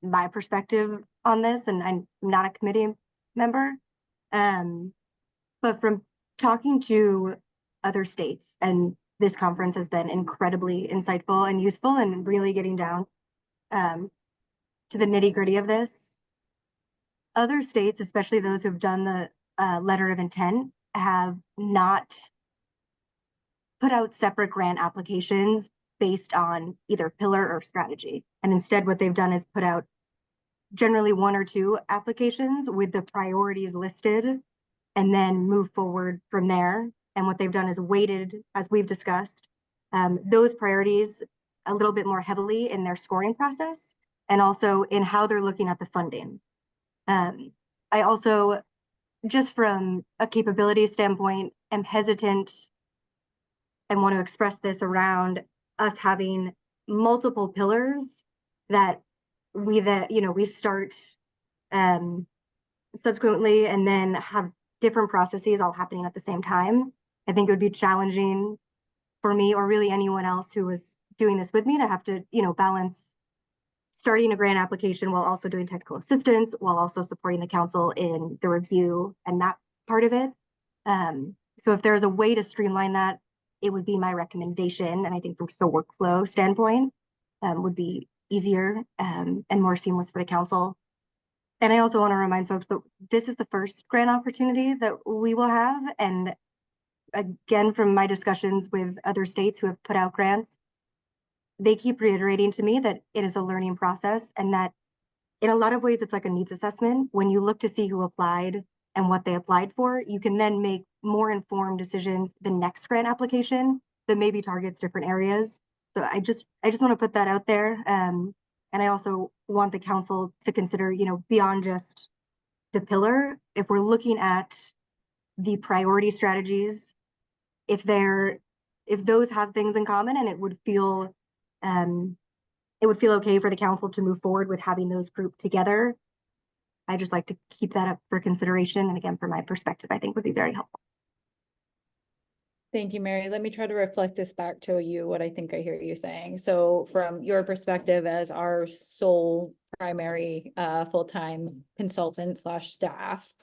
my perspective on this, and I'm not a committee member. But from talking to other states, and this conference has been incredibly insightful and useful and really getting down to the nitty-gritty of this. Other states, especially those who've done the letter of intent, have not put out separate grant applications based on either pillar or strategy. And instead, what they've done is put out generally 1 or 2 applications with the priorities listed, and then move forward from there. And what they've done is weighted, as we've discussed, those priorities a little bit more heavily in their scoring process, and also in how they're looking at the funding. I also, just from a capability standpoint, am hesitant and want to express this around us having multiple pillars that we start subsequently and then have different processes all happening at the same time. I think it would be challenging for me, or really anyone else who was doing this with me, to have to, balance starting a grant application while also doing technical assistance, while also supporting the council in the review and that part of it. So if there's a way to streamline that, it would be my recommendation. And I think from just a workflow standpoint, would be easier and more seamless for the council. And I also want to remind folks that this is the first grant opportunity that we will have. And again, from my discussions with other states who have put out grants, they keep reiterating to me that it is a learning process and that in a lot of ways, it's like a needs assessment. When you look to see who applied and what they applied for, you can then make more informed decisions the next grant application that maybe targets different areas. So I just want to put that out there. And I also want the council to consider, beyond just the pillar, if we're looking at the priority strategies, if those have things in common, and it would feel okay for the council to move forward with having those grouped together. I just like to keep that up for consideration. And again, from my perspective, I think would be very helpful. Thank you, Mary. Let me try to reflect this back to you, what I think I hear you saying. So from your perspective as our sole primary full-time consultant / staff,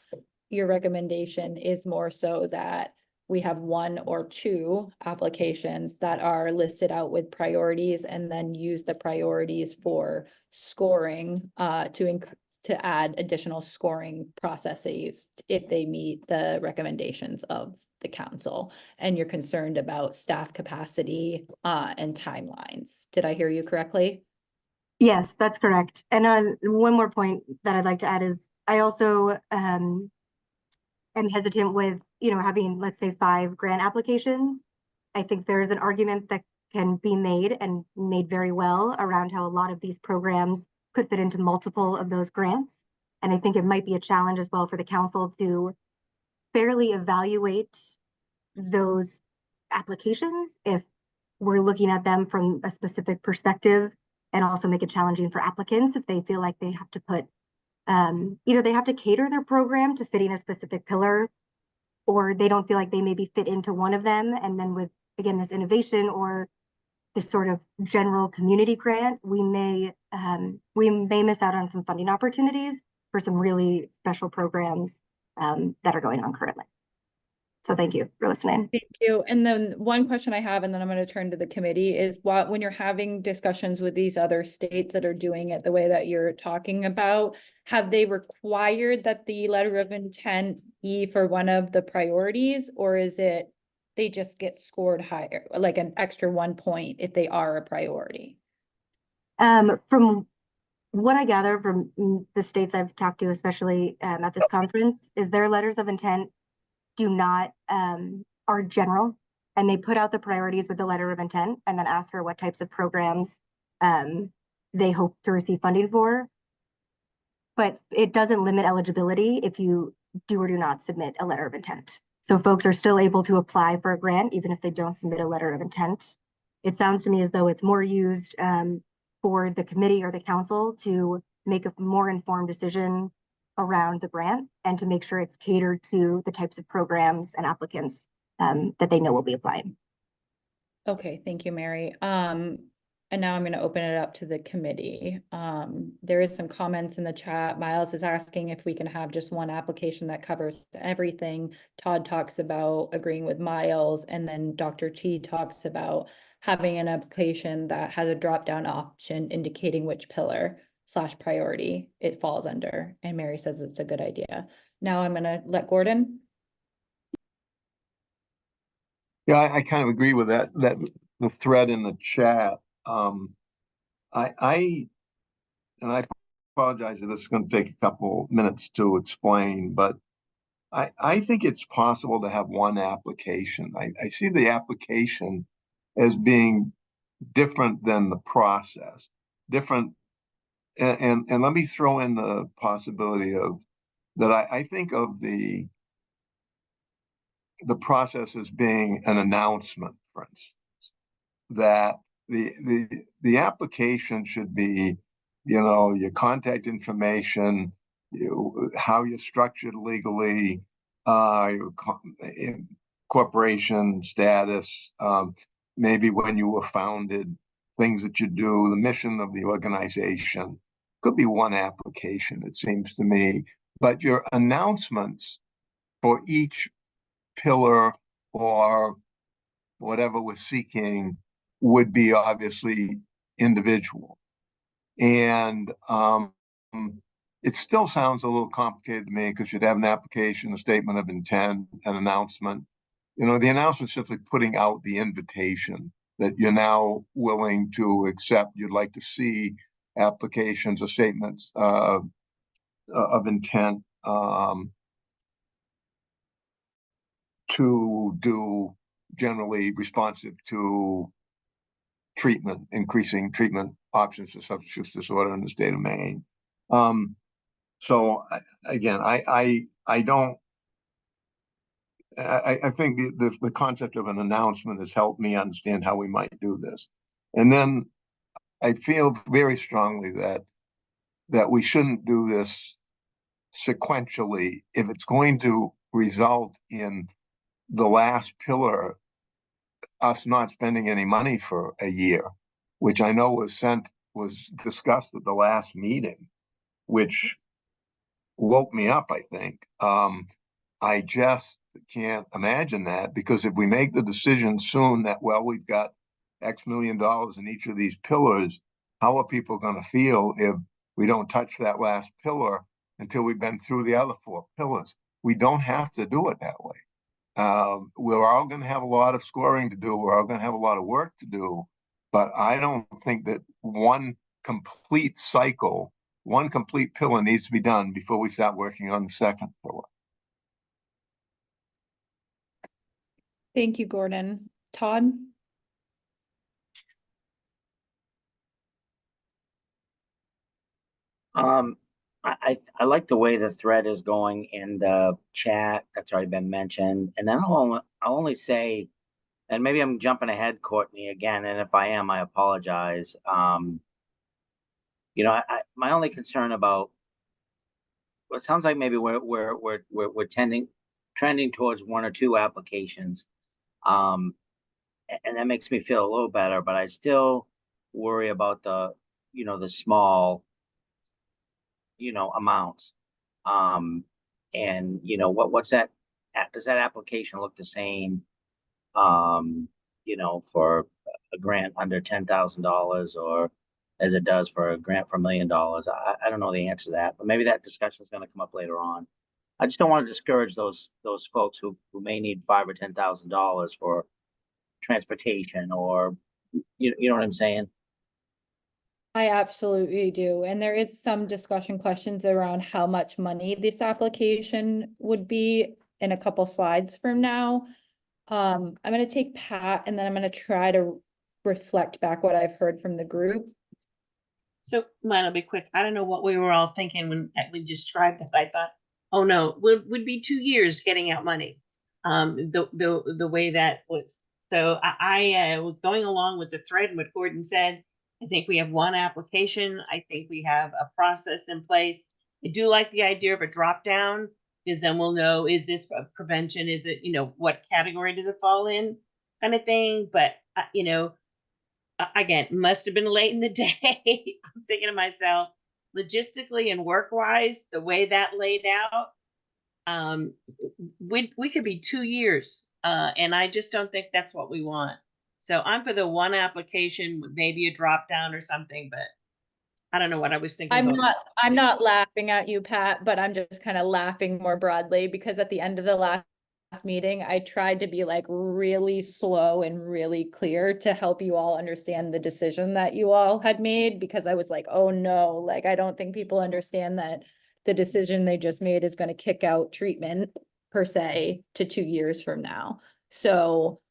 your recommendation is more so that we have 1 or 2 applications that are listed out with priorities and then use the priorities for scoring to add additional scoring processes if they meet the recommendations of the council. And you're concerned about staff capacity and timelines. Did I hear you correctly? Yes, that's correct. And one more point that I'd like to add is I also am hesitant with, having, let's say, 5 grant applications. I think there is an argument that can be made and made very well around how a lot of these programs could fit into multiple of those grants. And I think it might be a challenge as well for the council to fairly evaluate those applications if we're looking at them from a specific perspective, and also make it challenging for applicants if they feel like they have to put either they have to cater their program to fitting a specific pillar, or they don't feel like they maybe fit into one of them. And then with, again, this innovation or this sort of general community grant, we may miss out on some funding opportunities for some really special programs that are going on currently. So thank you for listening. Thank you. And then one question I have, and then I'm going to turn to the committee, is when you're having discussions with these other states that are doing it the way that you're talking about, have they required that the letter of intent be for one of the priorities, or is it they just get scored higher, like an extra 1 point if they are a priority? From what I gather from the states I've talked to, especially at this conference, is their letters of intent are general, and they put out the priorities with the letter of intent and then ask for what types of programs they hope to receive funding for. But it doesn't limit eligibility if you do or do not submit a letter of intent. So folks are still able to apply for a grant even if they don't submit a letter of intent. It sounds to me as though it's more used for the committee or the council to make a more informed decision around the grant and to make sure it's catered to the types of programs and applicants that they know will be applying. Okay, thank you, Mary. And now I'm going to open it up to the committee. There is some comments in the chat. Miles is asking if we can have just one application that covers everything. Todd talks about agreeing with Miles, and then Dr. T talks about having an application that has a drop-down option indicating which pillar / priority it falls under. And Mary says it's a good idea. Now I'm going to let Gordon. Yeah, I kind of agree with that the thread in the chat. I apologize if this is going to take a couple minutes to explain, but I think it's possible to have one application. I see the application as being different than the process, different. And let me throw in the possibility of that I think of the process as being an announcement, for instance, that the application should be, your contact information, how you're structured legally, your corporation status, maybe when you were founded, things that you do, the mission of the organization. Could be one application, it seems to me, but your announcements for each pillar or whatever we're seeking would be obviously individual. And it still sounds a little complicated to me because you'd have an application, a statement of intent, an announcement. You know, the announcement is simply putting out the invitation that you're now willing to accept. You'd like to see applications or statements of intent to do generally responsive to treatment, increasing treatment options for substance use disorder in the state of Maine. So again, I think the concept of an announcement has helped me understand how we might do this. And then I feel very strongly that we shouldn't do this sequentially if it's going to result in the last pillar us not spending any money for a year, which I know was discussed at the last meeting, which woke me up, I think. I just can't imagine that, because if we make the decision soon that, well, we've got X million dollars in each of these pillars, how are people going to feel if we don't touch that last pillar until we've been through the other 4 pillars? We don't have to do it that way. We're all going to have a lot of scoring to do. We're all going to have a lot of work to do. But I don't think that one complete cycle, one complete pillar needs to be done before we start working on the second pillar. Thank you, Gordon. Todd? I like the way the thread is going in the chat. That's already been mentioned. And then I'll only say, and maybe I'm jumping ahead, Courtney, again, and if I am, I apologize. You know, my only concern about, well, it sounds like maybe we're trending towards 1 or 2 applications. And that makes me feel a little better, but I still worry about the small, amounts. And what's that? Does that application look the same? For a grant under $10,000, or as it does for a grant for $1 million? I don't know the answer to that, but maybe that discussion is going to come up later on. I just don't want to discourage those folks who may need $5,000 or $10,000 for transportation, or you know what I'm saying? I absolutely do. And there is some discussion questions around how much money this application would be in a couple slides from now. I'm going to take Pat, and then I'm going to try to reflect back what I've heard from the group. So mine will be quick. I don't know what we were all thinking when we described that. I thought, oh no, would be 2 years getting out money. The way that was. So I was going along with the thread and what Gordon said. I think we have 1 application. I think we have a process in place. I do like the idea of a drop down, because then we'll know, is this prevention? Is it, what category does it fall in, kind of thing. But, again, must have been late in the day. I'm thinking to myself, logistically and work wise, the way that laid out, we could be 2 years. And I just don't think that's what we want. So I'm for the 1 application with maybe a drop down or something, but I don't know what I was thinking. I'm not laughing at you, Pat, but I'm just kind of laughing more broadly, because at the end of the last meeting, I tried to be like really slow and really clear to help you all understand the decision that you all had made, because I was like, oh no, like, I don't think people understand that the decision they just made is going to kick out treatment per se to 2 years from now. So,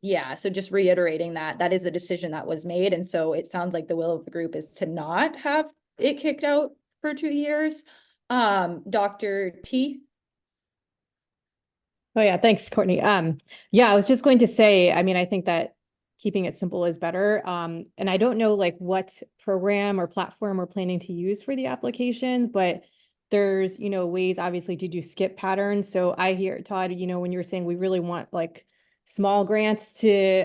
yeah, so just reiterating that is a decision that was made. And so it sounds like the will of the group is to not have it kicked out for 2 years. Dr. T? Oh yeah, thanks, Courtney. Yeah, I was just going to say, I mean, I think that keeping it simple is better. And I don't know like what program or platform we're planning to use for the application, but there's, ways obviously to do skip patterns. So I hear, Todd, when you were saying we really want like small grants to,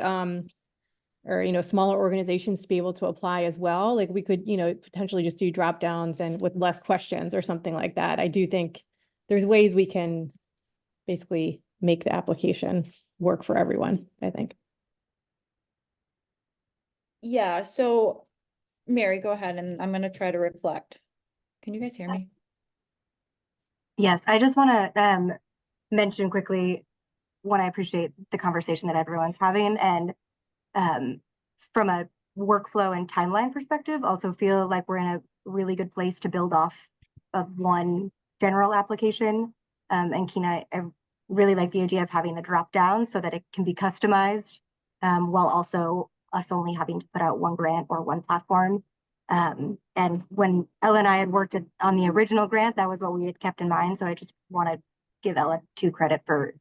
or, smaller organizations to be able to apply as well. Like we could, potentially just do drop downs and with less questions or something like that. I do think there's ways we can basically make the application work for everyone, I think. Yeah, so Mary, go ahead and I'm gonna try to reflect. Can you guys hear me? Yes, I just want to mention quickly one, I appreciate the conversation that everyone's having, and from a workflow and timeline perspective, also feel like we're in a really good place to build off of one general application. And Kina, I really like the idea of having the drop down so that it can be customized, while also us only having to put out one grant or one platform. And when Ella and I had worked on the original grant, that was what we had kept in mind. So I just want to give Ella credit for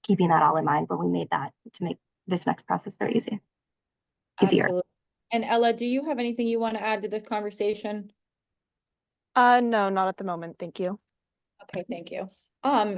keeping that all in mind when we made that, to make this next process very easier. Absolutely. And Ella, do you have anything you want to add to this conversation? No, not at the moment. Thank you. Okay, thank you.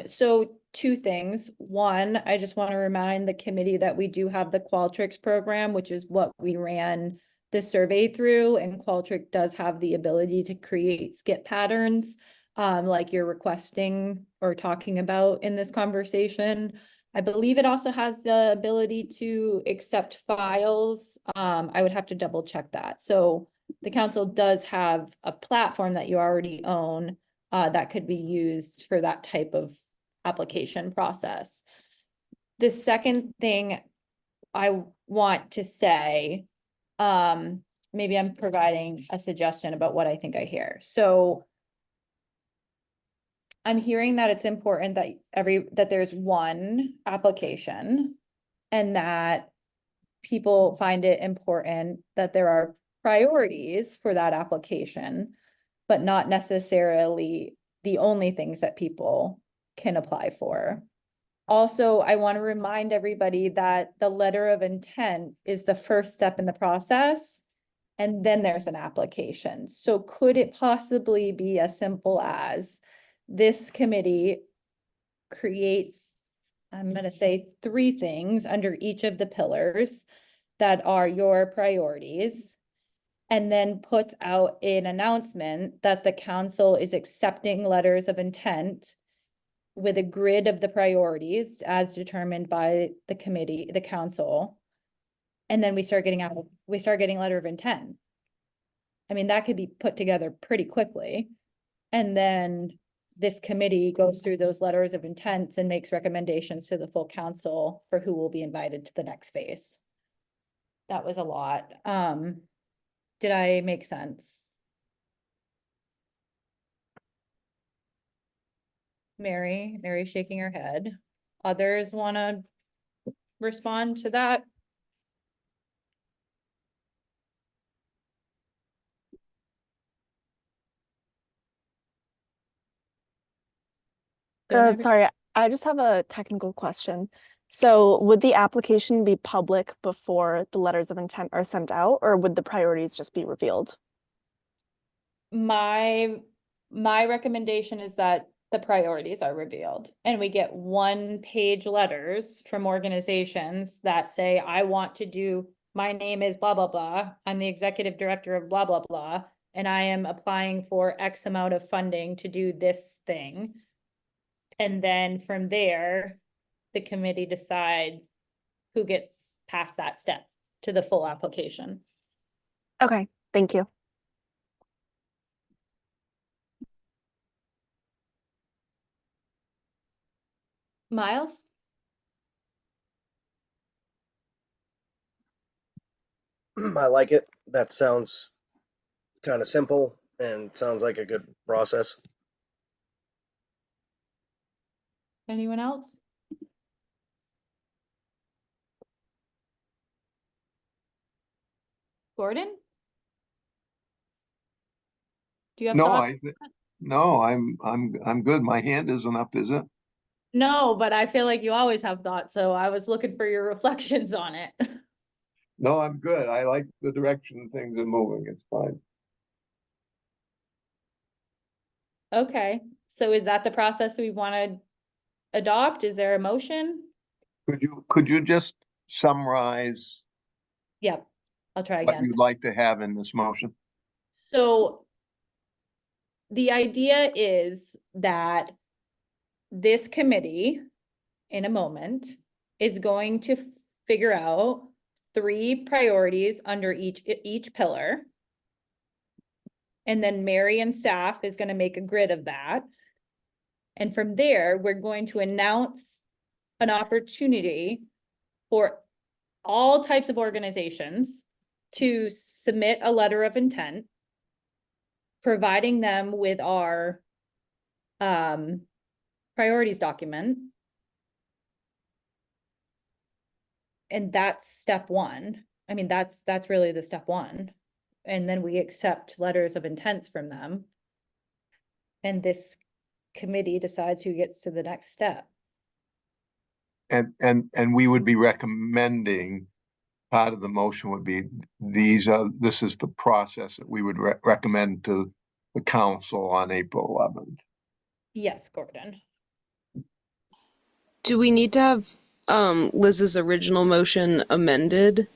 So two things. One, I just want to remind the committee that we do have the Qualtrics program, which is what we ran the survey through, and Qualtrics does have the ability to create skip patterns, like you're requesting or talking about in this conversation. I believe it also has the ability to accept files. I would have to double check that. So the council does have a platform that you already own that could be used for that type of application process. The second thing I want to say, maybe I'm providing a suggestion about what I think I hear. So I'm hearing that it's important that there's one application, and that people find it important that there are priorities for that application, but not necessarily the only things that people can apply for. Also, I want to remind everybody that the letter of intent is the first step in the process, and then there's an application. So could it possibly be as simple as this committee creates, I'm going to say 3 things under each of the pillars that are your priorities, and then puts out an announcement that the council is accepting letters of intent with a grid of the priorities as determined by the committee, the council. And then we start getting letter of intent. I mean, that could be put together pretty quickly. And then this committee goes through those letters of intents and makes recommendations to the full council for who will be invited to the next phase. That was a lot. Did I make sense? Mary shaking her head. Others want to respond to that? Sorry, I just have a technical question. So would the application be public before the letters of intent are sent out, or would the priorities just be revealed? My recommendation is that the priorities are revealed, and we get 1-page letters from organizations that say, I want to do, my name is blah, blah, blah. I'm the executive director of blah, blah, blah, and I am applying for X amount of funding to do this thing. And then from there, the committee decides who gets past that step to the full application. Okay, thank you. Miles? I like it. That sounds kind of simple and sounds like a good process. Anyone else? Gordon? Do you have No, thoughts? no, I'm good. My hand isn't up, is it? No, but I feel like you always have thoughts, so I was looking for your reflections on it. No, I'm good. I like the direction things are moving. It's fine. Okay, so is that the process we want to adopt? Is there a motion? Could you just summarize Yep, I'll try what again. you'd like to have in this motion? So the idea is that this committee in a moment is going to figure out 3 priorities under each pillar. And then Mary and staff is going to make a grid of that. And from there, we're going to announce an opportunity for all types of organizations to submit a letter of intent, providing them with our priorities document. And that's step 1. I mean, that's really the step 1. And then we accept letters of intents from them. And this committee decides who gets to the next step. And we would be recommending, part of the motion would be, this is the process that we would recommend to the council on April 11th. Yes, Gordon. Do we need to have Liz's original motion amended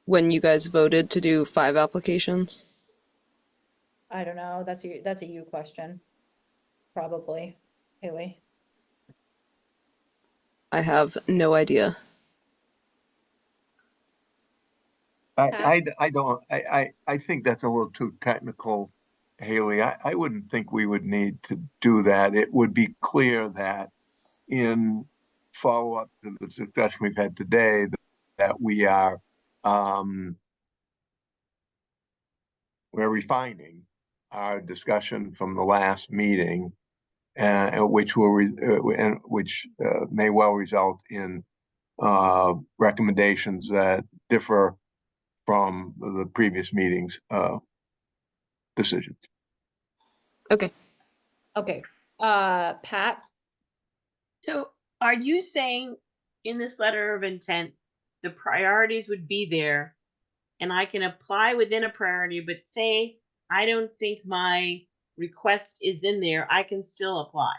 when you guys voted to do 5 applications? I don't know. That's a you question. Probably, Haley. I have no idea. I think that's a little too technical, Haley. I wouldn't think we would need to do that. It would be clear that in follow-up to the discussion we've had today, that we are we're refining our discussion from the last meeting, which may well result in recommendations that differ from the previous meeting's decisions. Okay. Okay, Pat? So are you saying in this letter of intent, the priorities would be there and I can apply within a priority, but say I don't think my request is in there, I can still apply?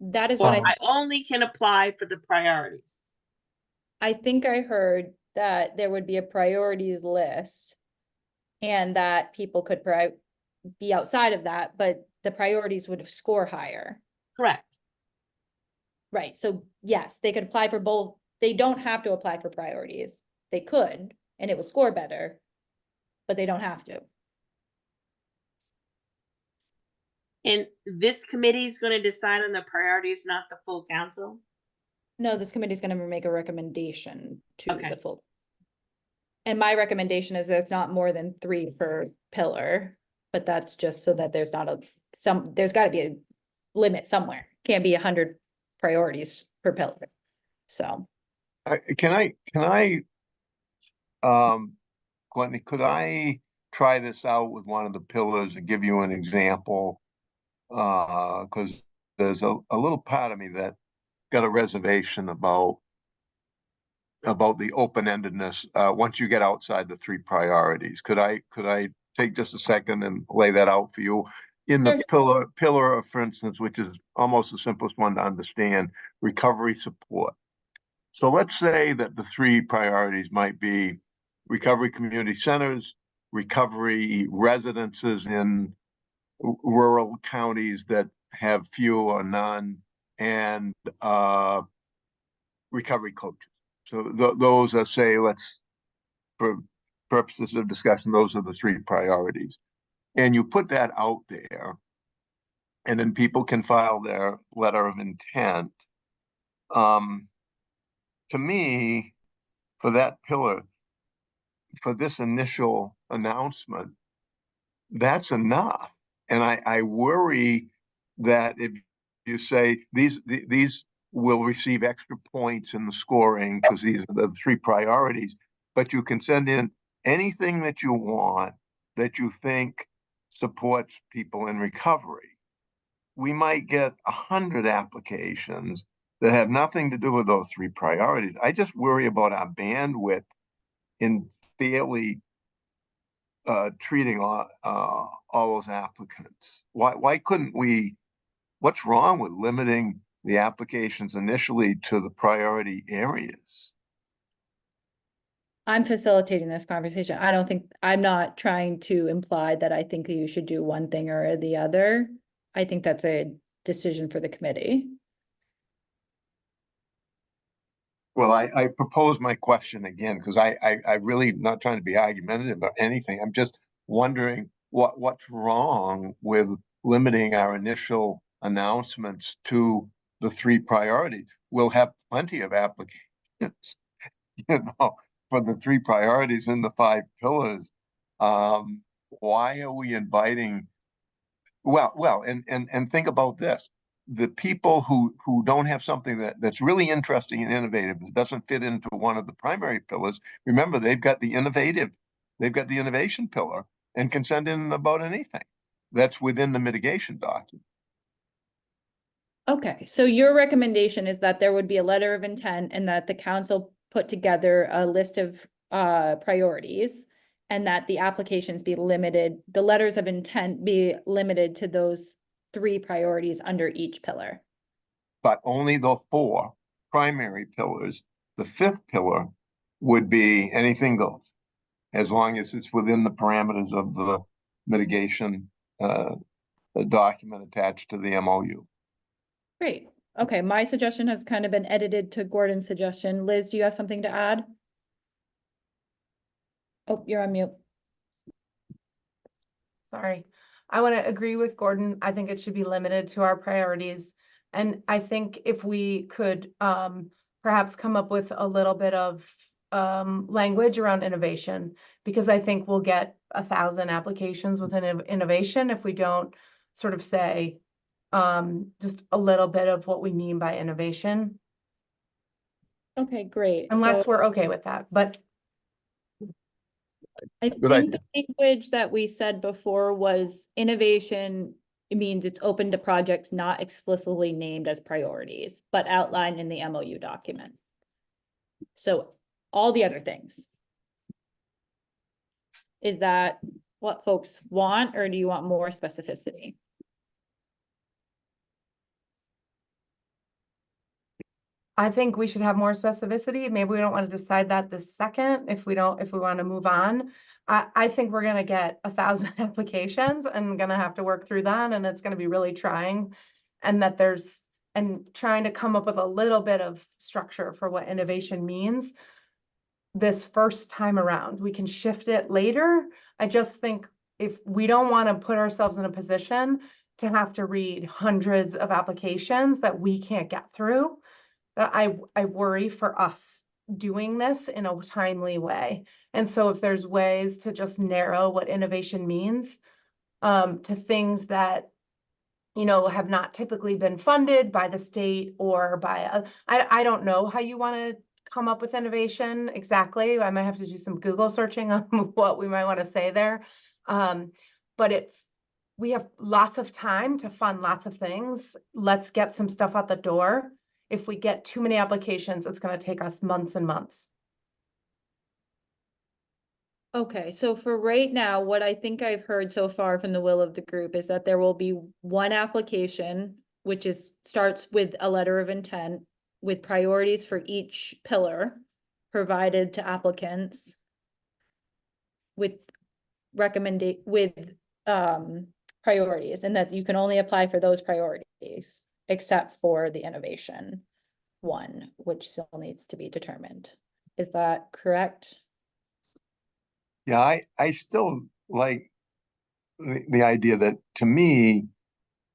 That is Or what I only can apply for the priorities? I think I heard that there would be a priorities list and that people could be outside of that, but the priorities would score higher. Correct. Right, so yes, they could apply for both. They don't have to apply for priorities. They could, and it would score better, but they don't have to. And this committee is going to decide on the priorities, not the full council? No, this committee is going to make a recommendation to Okay. the full. And my recommendation is that it's not more than 3 per pillar, but that's just so that there's not there's got to be a limit somewhere. Can't be 100 priorities per pillar. So. Can I, Courtney, could I try this out with one of the pillars and give you an example? Because there's a little part of me that got a reservation about the open-endedness once you get outside the 3 priorities. Could I take just a second and lay that out for you? In the pillar of, for instance, which is almost the simplest one to understand, recovery support. So let's say that the 3 priorities might be recovery community centers, recovery residences in rural counties that have few or none, and recovery coaches. So those are, say, for purposes of discussion, those are the 3 priorities. And you put that out there, and then people can file their letter of intent. To me, for that pillar, for this initial announcement, that's enough. And I worry that if you say these will receive extra points in the scoring because these are the 3 priorities, but you can send in anything that you want that you think supports people in recovery. We might get 100 applications that have nothing to do with those 3 priorities. I just worry about our bandwidth in fairly treating all those applicants. Why couldn't we? What's wrong with limiting the applications initially to the priority areas? I'm facilitating this conversation. I'm not trying to imply that I think that you should do one thing or the other. I think that's a decision for the committee. Well, I propose my question again, because I really not trying to be argumentative about anything. I'm just wondering what's wrong with limiting our initial announcements to the three priorities. We'll have plenty of applications, you know, for the three priorities in the five pillars. Why are we inviting? Well, and think about this. The people who don't have something that's really interesting and innovative that doesn't fit into one of the primary pillars, remember they've got the innovation pillar and can send in about anything that's within the mitigation document. Okay, so your recommendation is that there would be a letter of intent and that the council put together a list of priorities and that the applications be limited, the letters of intent be limited to those three priorities under each pillar. But only the four primary pillars. The fifth pillar would be anything goes, as long as it's within the parameters of the mitigation document attached to the MOU. Great. Okay, my suggestion has kind of been edited to Gordon's suggestion. Liz, do you have something to add? Oh, you're on mute. Sorry. I want to agree with Gordon. I think it should be limited to our priorities. And I think if we could perhaps come up with a little bit of language around innovation, because I think we'll get 1,000 applications within innovation if we don't sort of say just a little bit of what we mean by innovation, Okay, great. unless So we're okay with that. But I Good think idea. the language that we said before was innovation. It means it's open to projects not explicitly named as priorities, but outlined in the MOU document. So all the other things. Is that what folks want, or do you want more specificity? I think we should have more specificity. Maybe we don't want to decide that this second if we want to move on. I think we're gonna get 1,000 applications and gonna have to work through that, and it's gonna be really trying. And trying to come up with a little bit of structure for what innovation means this first time around. We can shift it later. I just think if we don't want to put ourselves in a position to have to read hundreds of applications that we can't get through, that I worry for us doing this in a timely way. And so if there's ways to just narrow what innovation means to things that, you know, have not typically been funded by the state or by, I don't know how you want to come up with innovation exactly. I might have to do some Google searching on what we might want to say there. But we have lots of time to fund lots of things. Let's get some stuff out the door. If we get too many applications, it's going to take us months and months. Okay, so for right now, what I think I've heard so far from the will of the group is that there will be one application, which starts with a letter of intent with priorities for each pillar provided to applicants with priorities, and that you can only apply for those priorities except for the innovation one, which still needs to be determined. Is that correct? Yeah, I still like the idea that, to me,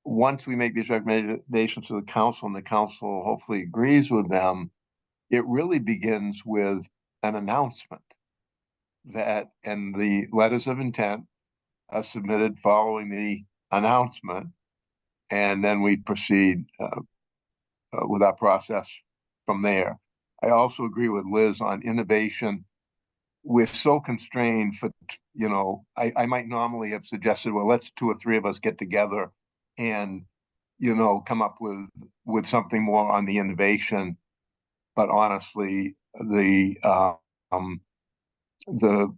once we make these recommendations to the council and the council hopefully agrees with them, it really begins with an announcement and the letters of intent are submitted following the announcement. And then we proceed with our process from there. I also agree with Liz on innovation. We're so constrained for, you know, I might normally have suggested, well, let's 2 or 3 of us get together and, you know, come up with something more on the innovation. But honestly, the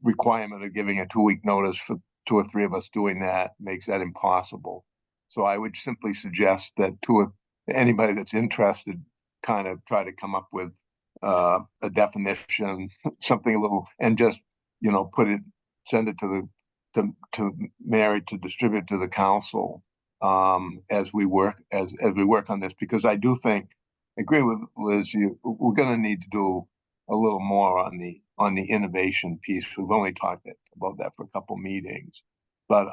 requirement of giving a 2-week notice for 2 or 3 of us doing that makes that impossible. So I would simply suggest that anybody that's interested kind of try to come up with a definition, something a little, and just, you know, send it to Mary to distribute to the council as we work on this, because I do think agree with Liz. We're gonna need to do a little more on the innovation piece. We've only talked about that for a couple meetings. But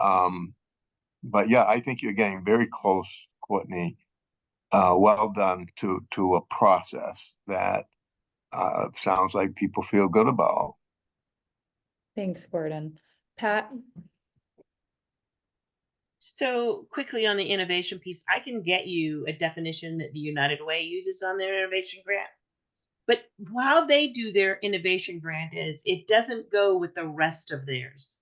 yeah, I think you're getting very close, Courtney. Well done to a process that sounds like people feel good about. Thanks, Gordon. Pat? So quickly on the innovation piece, I can get you a definition that the United Way uses on their innovation grant. But while they do their innovation grant it doesn't go with the rest of theirs.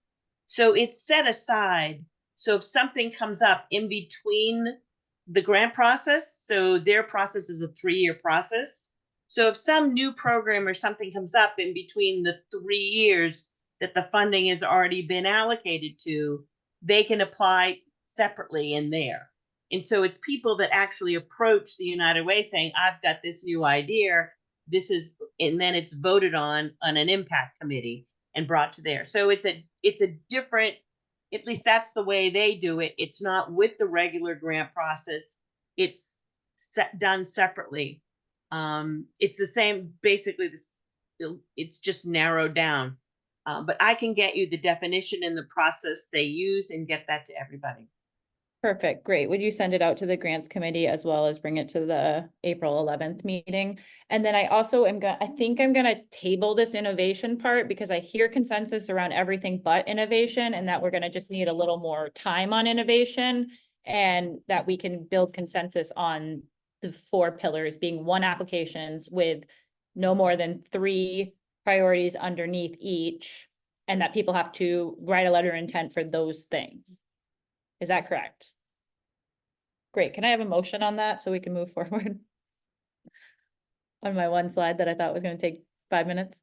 So it's set aside. So if something comes up in between the grant process, so their process is a 3-year process. So if some new program or something comes up in between the 3 years that the funding has already been allocated to, they can apply separately in there. And so it's people that actually approach the United Way saying, I've got this new idea. This is, and then it's voted on an impact committee and brought to there. So it's a different, at least that's the way they do it. It's not with the regular grant process. It's done separately. It's the same, basically this, it's just narrowed down. But I can get you the definition and the process they use and get that to everybody. Perfect, great. Would you send it out to the grants committee as well as bring it to the April 11th meeting? And then I also I think I'm gonna table this innovation part because I hear consensus around everything but innovation, and that we're gonna just need a little more time on innovation, and that we can build consensus on the 4 pillars being 1 applications with no more than 3 priorities underneath each, and that people have to write a letter of intent for those things. Is that correct? Great. Can I have a motion on that so we can move forward? On my one slide that I thought was going to take 5 minutes.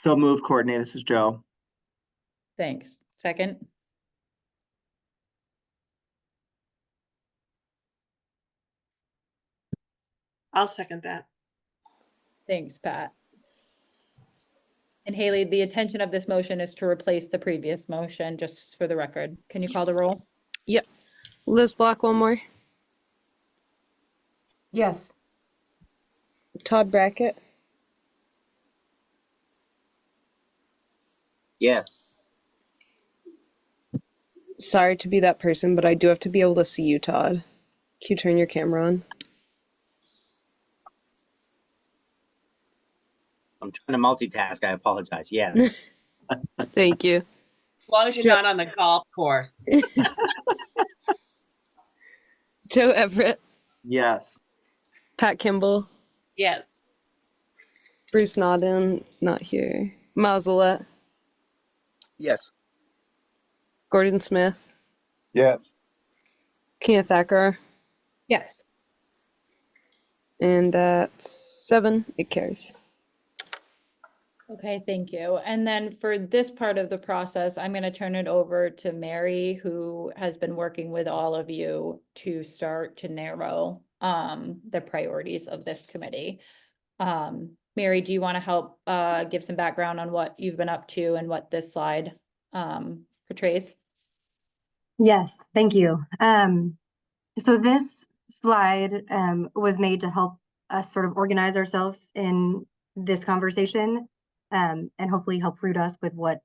So move, Courtney. This is Joe. Thanks. Second. I'll second that. Thanks, Pat. And Haley, the intention of this motion is to replace the previous motion, just for the record. Can you call the roll? Yep. Liz Block, one more. Yes. Todd Brackett. Yes. Sorry to be that person, but I do have to be able to see you, Todd. Can you turn your camera on? I'm trying to multitask. I apologize. Yes. Thank you. As long as you're not on the golf course. Joe Everett. Yes. Pat Kimball. Yes. Bruce Nodden, not here. Mausolette. Yes. Gordon Smith. Yes. Kenneth Thacker. Yes. And that's 7. It carries. Okay, thank you. And then for this part of the process, I'm going to turn it over to Mary, who has been working with all of you to start to narrow the priorities of this committee. Mary, do you want to help give some background on what you've been up to and what this slide portrays? Yes, thank you. So this slide was made to help us sort of organize ourselves in this conversation and hopefully help root us with what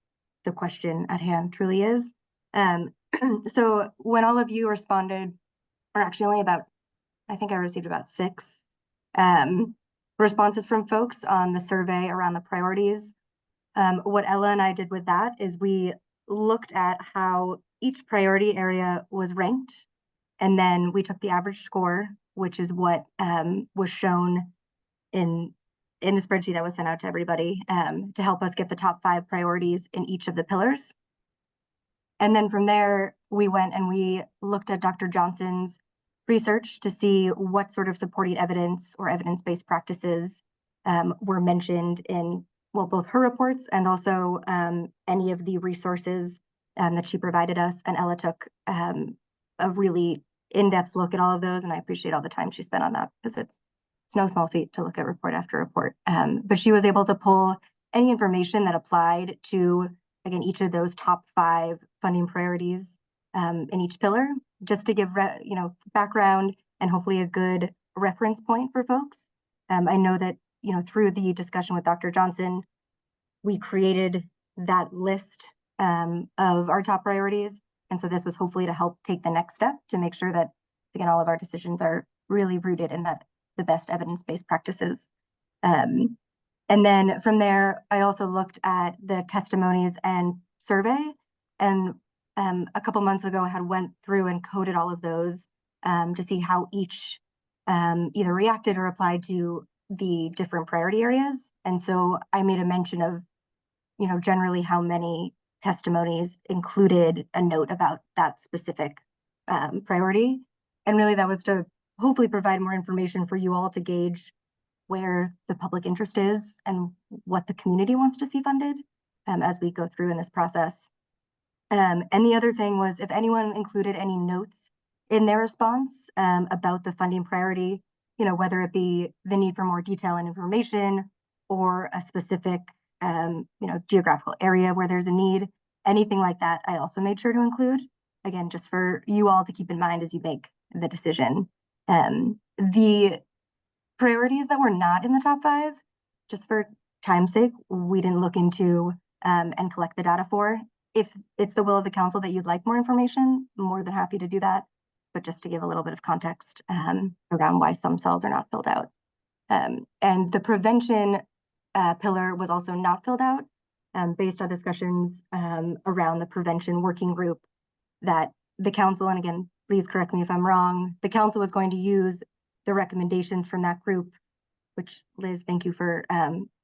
the question at hand truly is. So when all of you responded, or actually only about, I think I received about 6 responses from folks on the survey around the priorities. What Ella and I did with that is we looked at how each priority area was ranked, and then we took the average score, which is what was shown in the spreadsheet that was sent out to everybody to help us get the top 5 priorities in each of the pillars. And then from there, we went and we looked at Dr. Johnson's research to see what sort of supporting evidence or evidence-based practices were mentioned in, well, both her reports and also any of the resources that she provided us. And Ella took a really in-depth look at all of those, and I appreciate all the time she spent on that because it's no small feat to look at report after report. But she was able to pull any information that applied to, again, each of those top 5 funding priorities in each pillar, just to give background and hopefully a good reference point for folks. I know that, you know, through the discussion with Dr. Johnson, we created that list of our top priorities. And so this was hopefully to help take the next step to make sure that, again, all of our decisions are really rooted in that the best evidence-based practices. And then from there, I also looked at the testimonies and survey, and a couple months ago, I had went through and coded all of those to see how each either reacted or applied to the different priority areas. And so I made a mention of, you know, generally how many testimonies included a note about that specific priority. And really that was to hopefully provide more information for you all to gauge where the public interest is and what the community wants to see funded as we go through in this process. And the other thing was if anyone included any notes in their response about the funding priority, you know, whether it be the need for more detail and information or a specific, you know, geographical area where there's a need, anything like that, I also made sure to include, again, just for you all to keep in mind as you make the decision. The priorities that were not in the top 5, just for time's sake, we didn't look into and collect the data for. If it's the will of the council that you'd like more information, I'm more than happy to do that. But just to give a little bit of context around why some cells are not filled out. And the prevention pillar was also not filled out based on discussions around the prevention working group that the council, and again, please correct me if I'm wrong, the council was going to use the recommendations from that group, which Liz, thank you for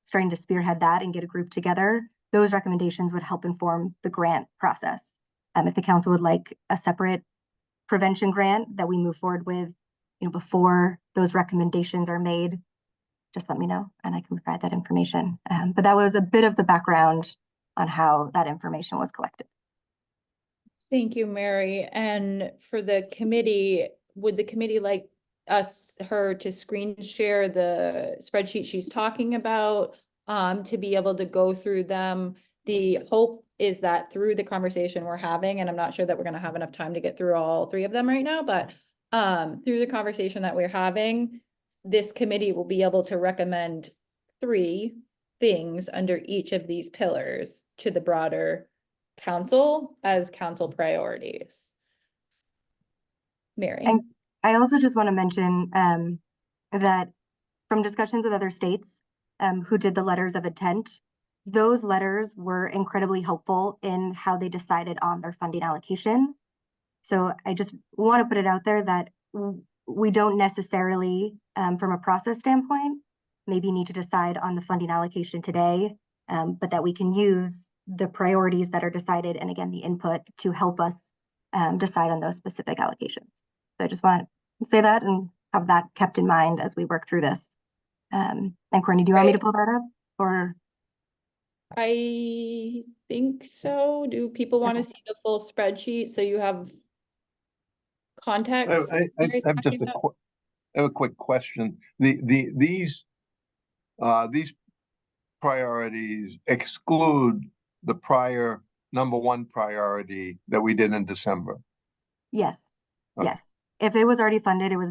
starting to spearhead that and get a group together. Those recommendations would help inform the grant process. If the council would like a separate prevention grant that we move forward with, you know, before those recommendations are made, just let me know and I can provide that information. But that was a bit of the background on how that information was collected. Thank you, Mary. And for the committee, would the committee like her to screen share the spreadsheet she's talking about to be able to go through them? The hope is that through the conversation we're having, and I'm not sure that we're going to have enough time to get through all 3 of them right now, but through the conversation that we're having, this committee will be able to recommend 3 things under each of these pillars to the broader council as council priorities. Mary. And I also just want to mention that from discussions with other states who did the letters of intent, those letters were incredibly helpful in how they decided on their funding allocation. So I just want to put it out there that we don't necessarily, from a process standpoint, maybe need to decide on the funding allocation today, but that we can use the priorities that are decided and again, the input to help us decide on those specific allocations. So I just want to say that and have that kept in mind as we work through this. And Courtney, do you want me to pull that up or? I think so. Do people want to see the full spreadsheet so you have context? I have just a quick question. These priorities exclude the prior #1 priority that we did in December. Yes. Okay. Yes. If it was already funded, it was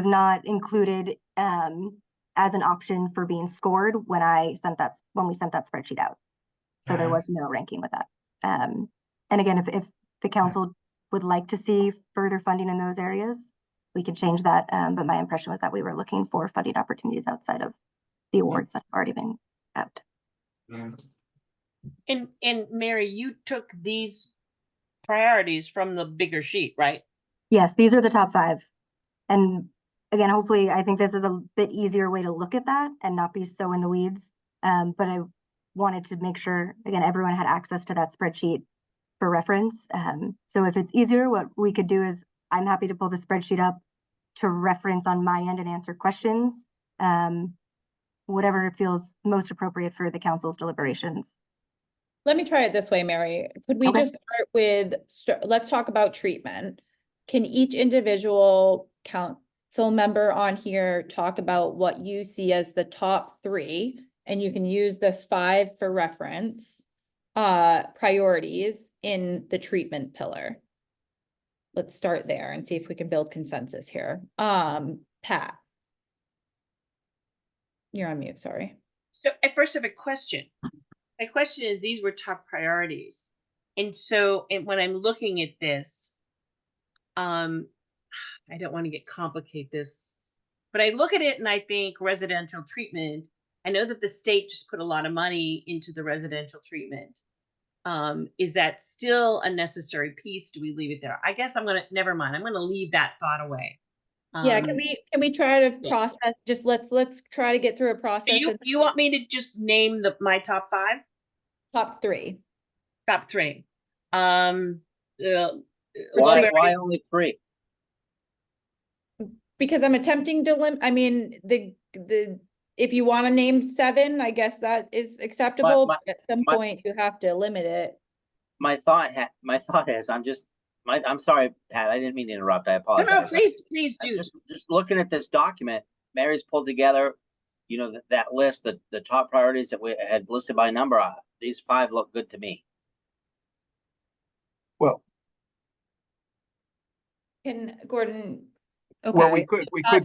not included as an option for being scored when we sent that spreadsheet out. So there was no ranking with that. And again, if the council would like to see further funding in those areas, we could change that. But my impression was that we were looking for funding opportunities outside of the awards that have already been out. And Mary, you took these priorities from the bigger sheet, right? Yes, these are the top 5. And again, hopefully, I think this is a bit easier way to look at that and not be so in the weeds. But I wanted to make sure, again, everyone had access to that spreadsheet for reference. So if it's easier, what we could do is I'm happy to pull the spreadsheet up to reference on my end and answer questions, whatever feels most appropriate for the council's deliberations. Let me try it this way, Mary. Could we just start with, let's talk about treatment. Can each individual council member on here talk about what you see as the top 3, and you can use this 5 for reference, priorities in the treatment pillar? let's start there and see if we can build consensus here. Pat. You're on mute, sorry. So I first have a question. My question is, these were top priorities. And so when I'm looking at this, I don't want to get complicate this, but I look at it and I think residential treatment. I know that the state just put a lot of money into the residential treatment. Is that still a necessary piece? Do we leave it there? I guess never mind. I'm gonna leave that thought away. Yeah, can we try to yeah. process, just let's try to get through a process. You want me to just name my top 5? Top 3. Top 3. Why only 3? Because I'm attempting to I mean, if you want to name 7, I guess that is acceptable. But at some point you have to limit it. My thought is, I'm sorry, Pat, I didn't mean to interrupt. I apologize. No, please do. Just looking at this document, Mary's pulled together, you know, that list, the top priorities that we had listed by number. These 5 look good to me. Well, Can Gordon? Okay. well, we could, We could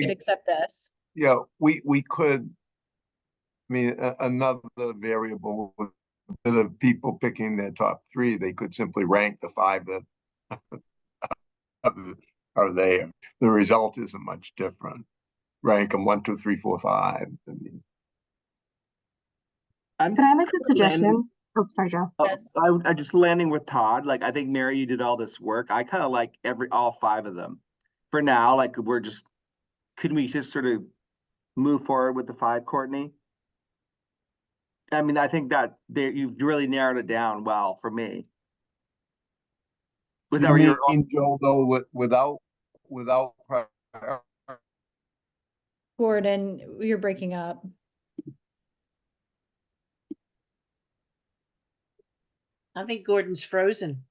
accept this. yeah, we could. I mean, another variable would, instead of people picking their top 3, they could simply rank the 5 that are there. The result isn't much different. Rank them 1, 2, 3, 4, 5. I mean, Can I make a suggestion? Oh, sorry, Joe. Yes. I just landing with Todd. Like, I think Mary, you did all this work. I kind of like all 5 of them. For now, like could we just sort of move forward with the 5, Courtney? I mean, I think that you've really narrowed it down well for me. Was that you where you were mean, Joe, though, without Gordon, you're breaking up. I think Gordon's frozen.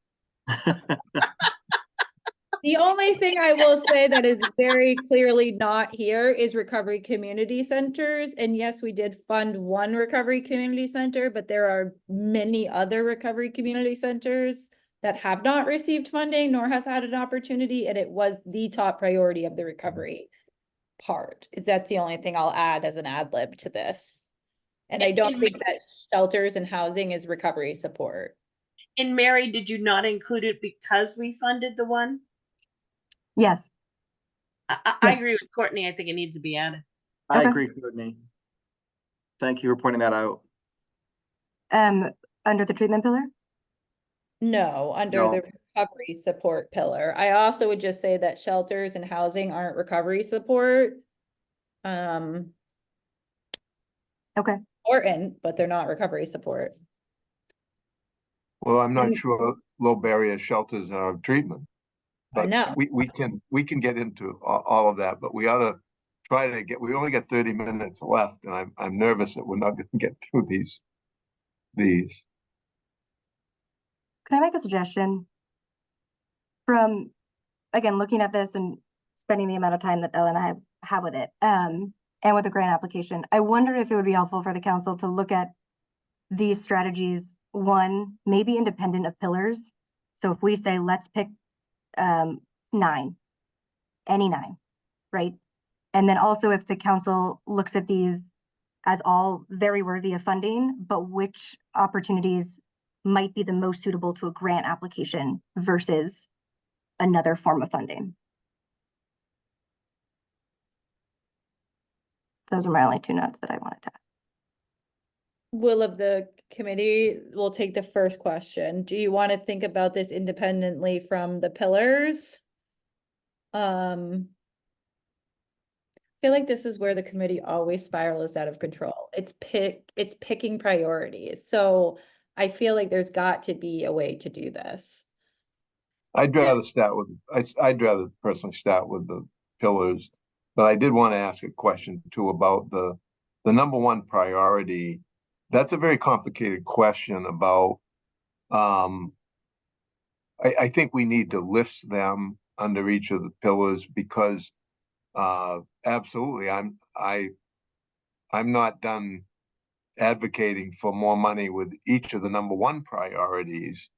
The only thing I will say that is very clearly not here is recovery community centers. And yes, we did fund 1 recovery community center, but there are many other recovery community centers that have not received funding nor has had an opportunity. And it was the top priority of the recovery part. That's the only thing I'll add as an ad lib to this. And I don't think that shelters and housing is recovery support. And Mary, did you not include it because we funded the 1? Yes. I agree with Courtney. I think it needs to be added. I agree, Courtney. Thank you for pointing that out. Under the treatment pillar? No, under the recovery support pillar. I also would just say that shelters and housing aren't recovery support. Okay. Important, but they're not recovery support. Well, I'm not sure low barrier shelters are treatment. I But know. we can get into all of that, but we ought to try to we only got 30 minutes left, and I'm nervous that we're not going to get through these. Can I make a suggestion? From, again, looking at this and spending the amount of time that Ella and I have with it, and with the grant application, I wonder if it would be helpful for the council to look at these strategies, 1, maybe independent of pillars. So if we say, let's pick 9, any 9, right? And then also if the council looks at these as all very worthy of funding, but which opportunities might be the most suitable to a grant application versus another form of funding. Those are my only 2 notes that I wanted to add. Will of the committee will take the first question. Do you want to think about this independently from the pillars? I feel like this is where the committee always spirals out of control. It's picking priorities. So I feel like there's got to be a way to do this. I'd rather personally start with the pillars, but I did want to ask a question too about the number 1 priority. That's a very complicated question about, I think we need to list them under each of the pillars because, absolutely, I'm not done advocating for more money with each of the number 1 priorities.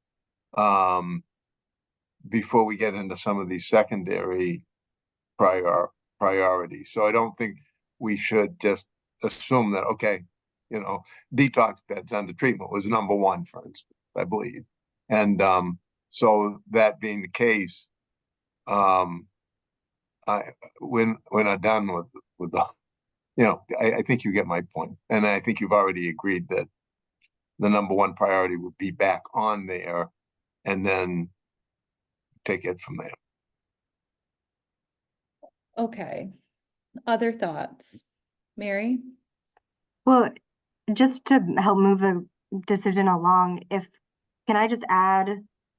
before we get into some of these secondary priorities. So I don't think we should just assume that, okay, you know, detox beds under treatment was number one, for instance, I believe. And so that being the case, we're not done with the, you know, I think you get my point. And I think you've already agreed that the number one priority would be back on there and then take it from there. Okay. Other thoughts? Mary? Well, just to help move the decision along, can I just add,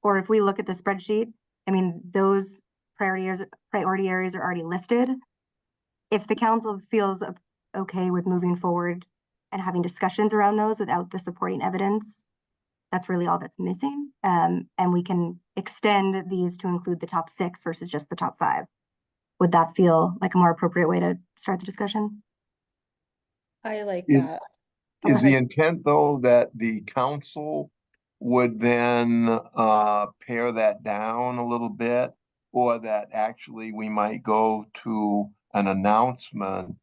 or if we look at the spreadsheet, I mean, those priority areas are already listed. If the council feels okay with moving forward and having discussions around those without the supporting evidence, that's really all that's missing. And we can extend these to include the top 6 versus just the top 5. Would that feel like a more appropriate way to start the discussion? I like Is- that. Is the ahead. intent, though, that the council would then pare that down a little bit, or that actually we might go to an announcement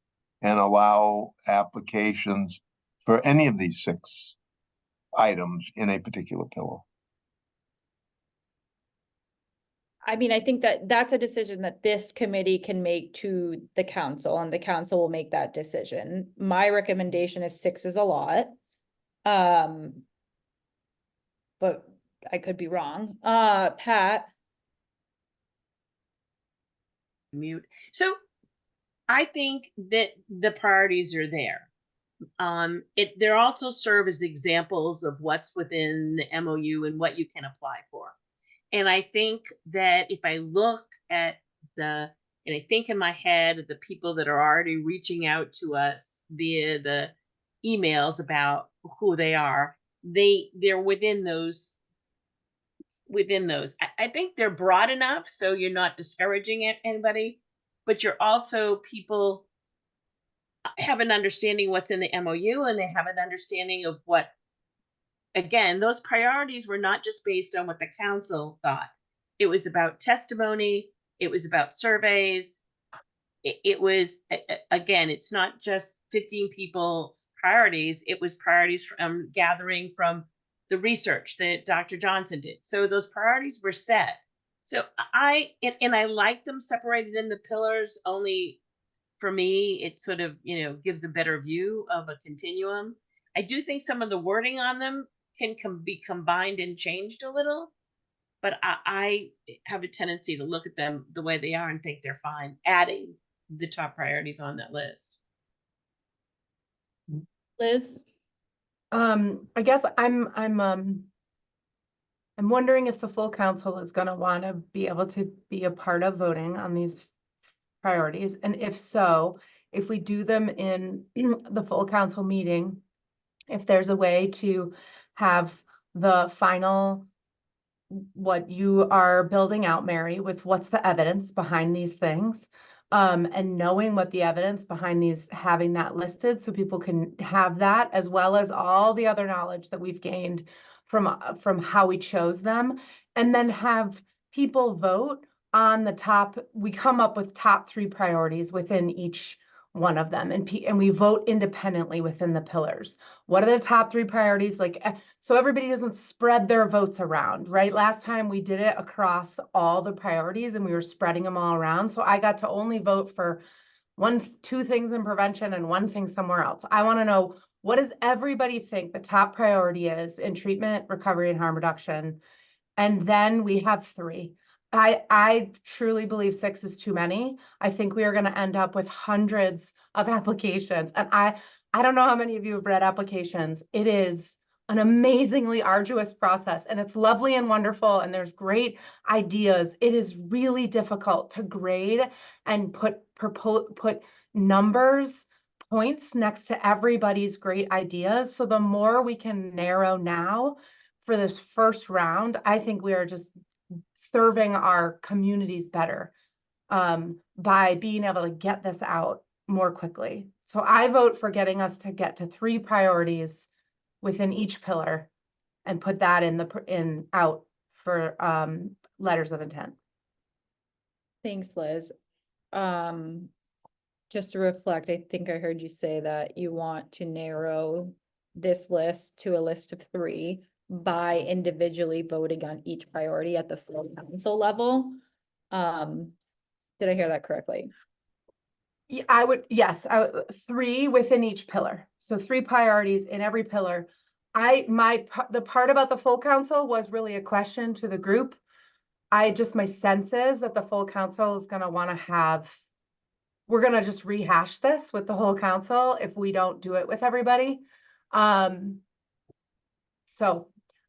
and allow applications for any of these 6 items in a particular pillar? I mean, I think that that's a decision that this committee can make to the council, and the council will make that decision. My recommendation is 6 is a lot. But I could be wrong. Pat? Mute. So I think that the priorities are there. They also serve as examples of what's within the MOU and what you can apply for. And I think that if I look at and I think in my head of the people that are already reaching out to us via the emails about who they are, they're within those. I think they're broad enough so you're not discouraging anybody, but you're also people have an understanding what's in the MOU, and they have an understanding of what, again, those priorities were not just based on what the council thought. It was about testimony. It was about surveys. It was, again, it's not just 15 people's priorities. It was priorities from gathering from the research that Dr. Johnson did. So those priorities were set. So I like them separated in the pillars. Only for me, it sort of, gives a better view of a continuum. I do think some of the wording on them can be combined and changed a little, but I have a tendency to look at them the way they are and think they're fine, adding the top priorities on that list. Liz? I guess I'm wondering if the full council is going to want to be able to be a part of voting on these priorities. And if so, if we do them in the full council meeting, if there's a way to have the final, what you are building out, Mary, with what's the evidence behind these things, and knowing what the evidence behind these, having that listed so people can have that, as well as all the other knowledge that we've gained from how we chose them, and then have people vote on the top. We come up with top 3 priorities within each one of them, and we vote independently within the pillars. What are the top 3 priorities? So everybody doesn't spread their votes around, right? Last time we did it across all the priorities and we were spreading them all around. So I got to only vote for 2 things in prevention and 1 thing somewhere else. I want to know, what does everybody think the top priority is in treatment, recovery, and harm reduction? And then we have 3. I truly believe 6 is too many. I think we are going to end up with hundreds of applications. And I don't know how many of you have read applications. It is an amazingly arduous process, and it's lovely and wonderful, and there's great ideas. It is really difficult to grade and put numbers, points next to everybody's great ideas. So the more we can narrow now for this first round, I think we are just serving our communities better by being able to get this out more quickly. So I vote for getting us to get to 3 priorities within each pillar and put that out for letters of intent. Thanks, Liz. Just to reflect, I think I heard you say that you want to narrow this list to a list of 3 by individually voting on each priority at the full council level. Did I hear that correctly? Yeah, I would, yes, 3 within each pillar. So 3 priorities in every pillar. The part about the full council was really a question to the group. My sense is that the full council is gonna wanna we're gonna just rehash this with the whole council if we don't do it with everybody. So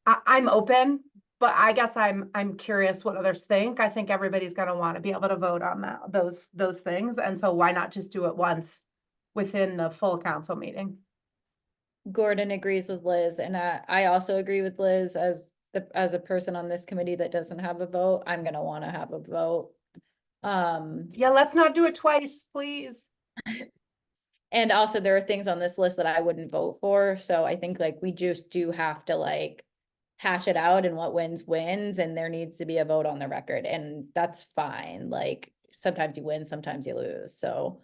I'm open, but I guess I'm curious what others think. I think everybody's gonna want to be able to vote on those things, and so why not just do it once within the full council meeting? Gordon agrees with Liz, and I also agree with Liz as a person on this committee that doesn't have a vote. I'm gonna want to have a vote. Yeah, let's not do it twice, please. And also there are things on this list that I wouldn't vote for, so I think like we just do have to like hash it out, and what wins wins, and there needs to be a vote on the record, and that's fine. Like sometimes you win, sometimes you lose. So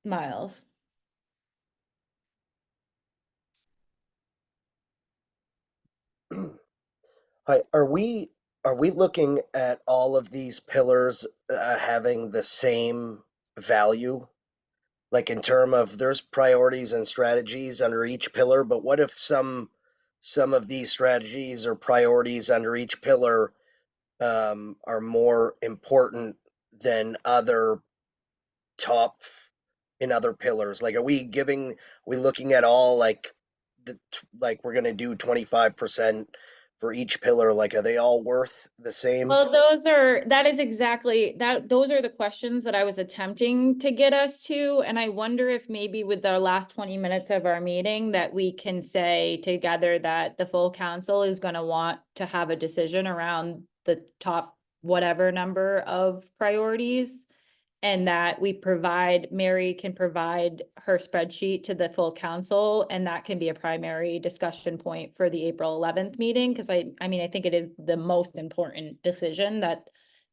Miles. Hi, are we looking at all of these pillars having the same value? Like in term of there's priorities and strategies under each pillar, but what if some of these strategies or priorities under each pillar are more important than other top in other pillars? Like, are we looking at all like like we're gonna do 25% for each pillar? Like, are they all worth the same? Well, that is exactly that. Those are the questions that I was attempting to get us to. And I wonder if maybe with the last 20 minutes of our meeting that we can say together that the full council is going to want to have a decision around the top whatever number of priorities. And that Mary can provide her spreadsheet to the full council, and that can be a primary discussion point for the April 11th meeting. Cause I mean, I think it is the most important decision that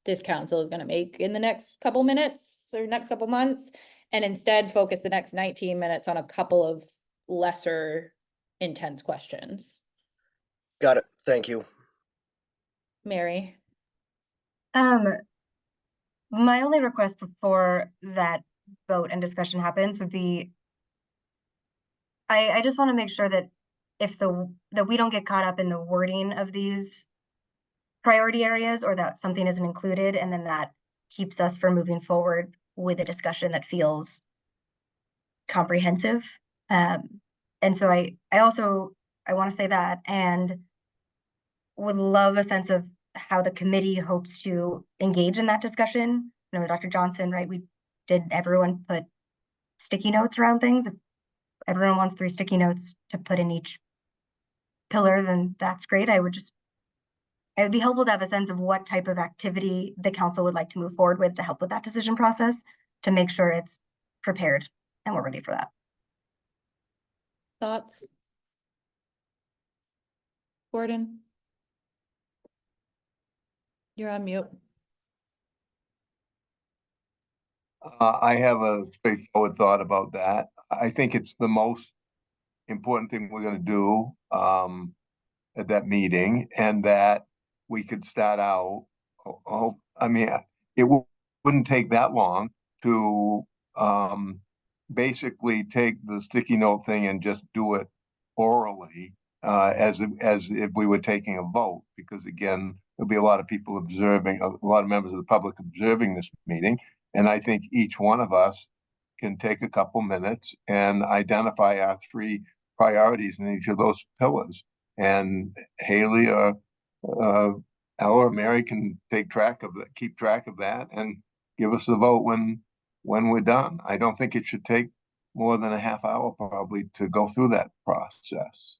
this council is gonna make in the next couple minutes or next couple months. And instead focus the next 19 minutes on a couple of lesser intense questions. Got it. Thank you. Mary. My only request before that vote and discussion happens would be, I just want to make sure that that we don't get caught up in the wording of these priority areas, or that something isn't included, and then that keeps us from moving forward with a discussion that feels comprehensive. And so I want to say that, and would love a sense of how the committee hopes to engage in that discussion. You know, Dr. Johnson, right? Everyone put sticky notes around things. If everyone wants 3 sticky notes to put in each pillar, then that's great. It would be helpful to have a sense of what type of activity the council would like to move forward with to help with that decision process, to make sure it's prepared and we're ready for that. Thoughts? Gordon? You're on mute. I have a straightforward thought about that. I think it's the most important thing we're gonna do at that meeting, and that we could start out. I mean, it wouldn't take that long to basically take the sticky note thing and just do it orally, as if we were taking a vote, because again, there'll be a lot of people observing, a lot of members of the public observing this meeting. And I think each one of us can take a couple minutes and identify our 3 priorities in each of those pillars. And Haley or Ella or Mary can keep track of that and give us the vote when we're done. I don't think it should take more than a half hour probably to go through that process.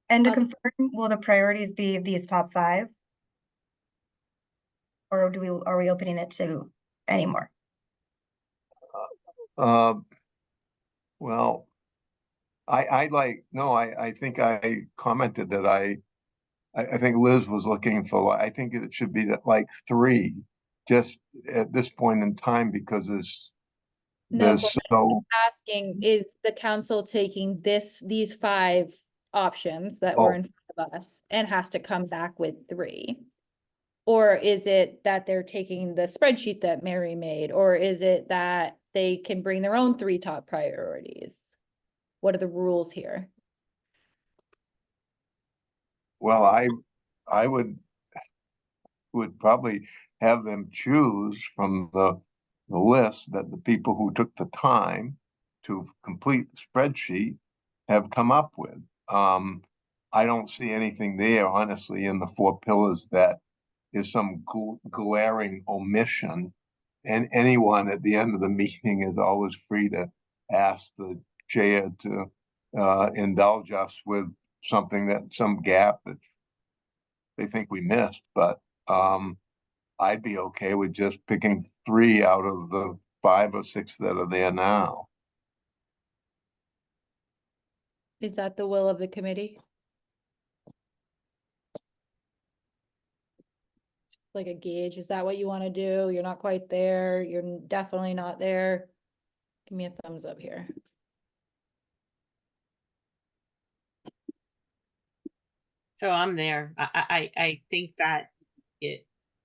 And to confirm, will the priorities be these top 5? Or are we opening it to any more? Well, I think I commented that I think Liz was looking for, I think it should be like three, just at this point in time, because No, there's but so, asking, is the council taking these 5 options that were Oh. in front of us and has to come back with 3? Or is it that they're taking the spreadsheet that Mary made, or is it that they can bring their own 3 top priorities? What are the rules here? well, I would probably have them choose from the list that the people who took the time to complete the spreadsheet have come up with. I don't see anything there, honestly, in the 4 pillars that is some glaring omission. And anyone at the end of the meeting is always free to ask the chair to indulge us with some gap that they think we missed. But I'd be okay with just picking 3 out of the 5 or 6 that are there now. Is that the will of the committee? Like a gauge, is that what you want to do? You're not quite there, you're definitely not there. Give me a thumbs up here. So I'm there. I think that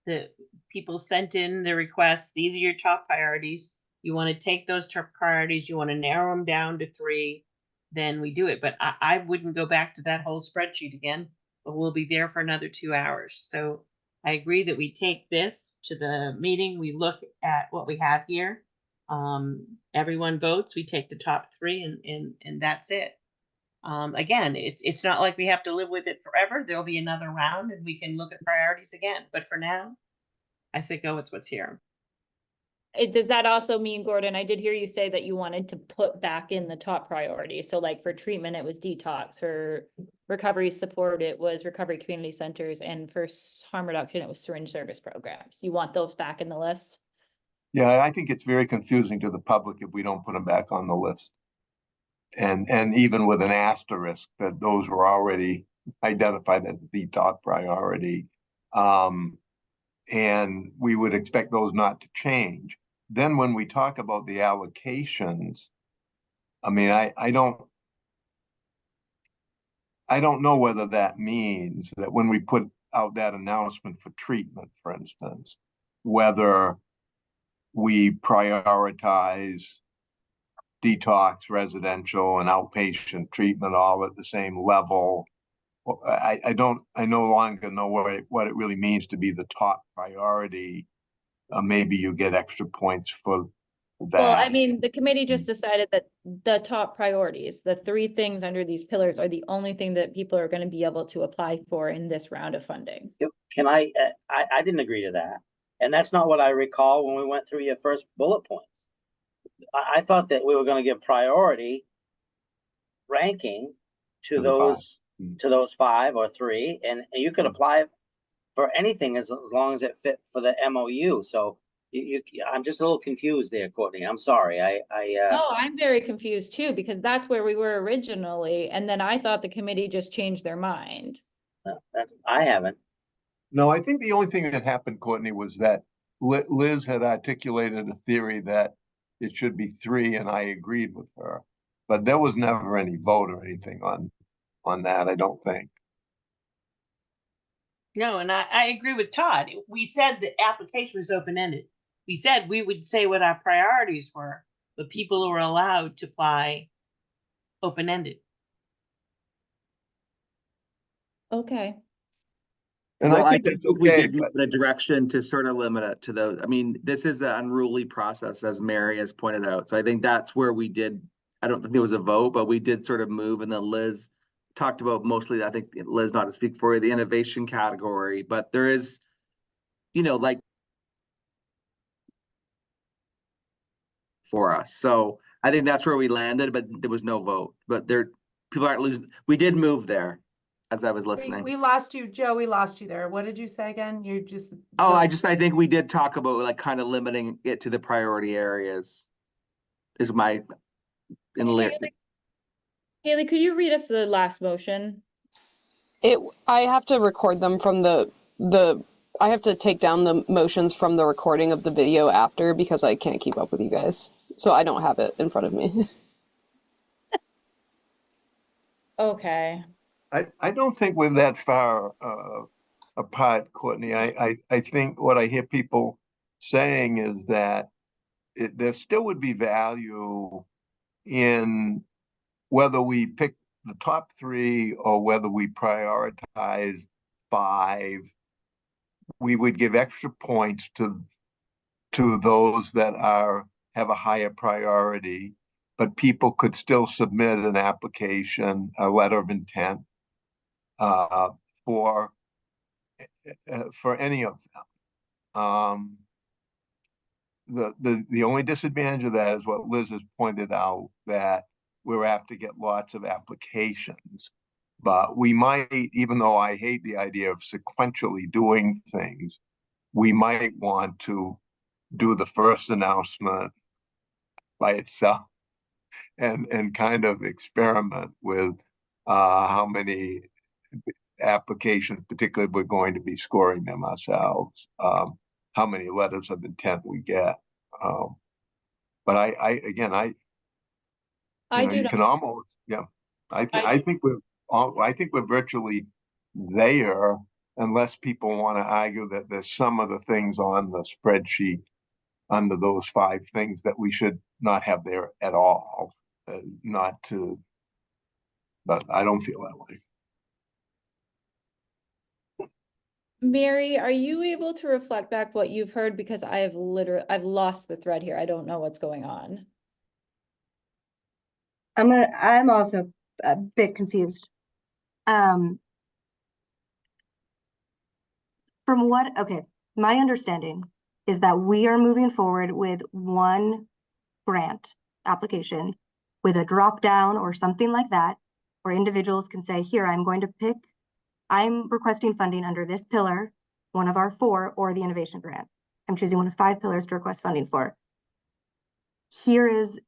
the people sent in the requests. These are your top priorities. You want to take those top priorities, you want to narrow them down to 3, then we do it. But I wouldn't go back to that whole spreadsheet again, but we'll be there for another 2 hours. So I agree that we take this to the meeting. We look at what we have here. Everyone votes, we take the top 3 and that's it. Again, it's not like we have to live with it forever. There'll be another round and we can look at priorities again. But for now, I say go with what's here. Does that also mean, Gordon, I did hear you say that you wanted to put back in the top priority. So like for treatment, it was detox. For recovery support, it was recovery community centers. And for harm reduction, it was syringe service programs. You want those back in the list? Yeah, I think it's very confusing to the public if we don't put them back on the list. And even with an asterisk that those were already identified as the top priority. And we would expect those not to change. Then when we talk about the allocations, I mean, I don't know whether that means that when we put out that announcement for treatment, for instance, whether we prioritize detox, residential, and outpatient treatment all at the same level. I no longer know what it really means to be the top priority. Maybe you get extra points for that. Well, I mean, the committee just decided that the top priorities, the 3 things under these pillars are the only thing that people are going to be able to apply for in this round of funding. Can I didn't agree to that. And that's not what I recall when we went through your first bullet points. I thought that we were going to give priority ranking to those 5 or 3, and you could apply for anything as long as it fit for the MOU. So I'm just a little confused there, Courtney. I'm sorry. No, I'm very confused too, because that's where we were originally. And then I thought the committee just changed their mind. I haven't. No, I think the only thing that happened, Courtney, was that Liz had articulated a theory that it should be 3, and I agreed with her. But there was never any vote or anything on that, I don't think. No, and I agree with Todd. We said the application was open-ended. We said we would say what our priorities were, but people were allowed to apply open-ended. Okay. And Well, I think that's we okay, did give the direction to sort of limit it to those. I mean, this is the unruly process, as Mary has pointed out. So I think that's where we did, I don't think there was a vote, but we did sort of move, and then Liz talked about mostly, I think Liz, not to speak for you, the innovation category, but there is, like for us. So I think that's where we landed, but there was no vote. But people aren't losing. We did move there as I was listening. We lost you, Joe. We lost you there. What did you say again? You just. Oh, I think we did talk about like kind of limiting it to the priority areas is my in lit. Haley, could you read us the last motion? I have to record them from I have to take down the motions from the recording of the video after because I can't keep up with you guys. So I don't have it in front of me. Okay. I don't think we're that far apart, Courtney. I think what I hear people saying is that there still would be value in whether we pick the top three or whether we prioritize five. We would give extra points to those that have a higher priority, but people could still submit an application, a letter of intent uh, for any of them. The only disadvantage of that is what Liz has pointed out, that we're apt to get lots of applications. But we might, even though I hate the idea of sequentially doing things, we might want to do the first announcement by itself and kind of experiment with how many applications, particularly if we're going to be scoring them ourselves, how many letters of intent we get. But I do you not. can almost, yeah. I think we're virtually there, unless people want to argue that there's some of the things on the spreadsheet under those five things that we should not have there at all. Not to, but I don't feel that way. Mary, are you able to reflect back what you've heard? Because I've lost the thread here. I don't know what's going on. I'm also a bit confused. From okay, my understanding is that we are moving forward with one grant application with a drop down or something like that, where individuals can say, here, I'm requesting funding under this pillar, one of our four, or the innovation grant. I'm choosing one of 5 pillars to request funding for. Here is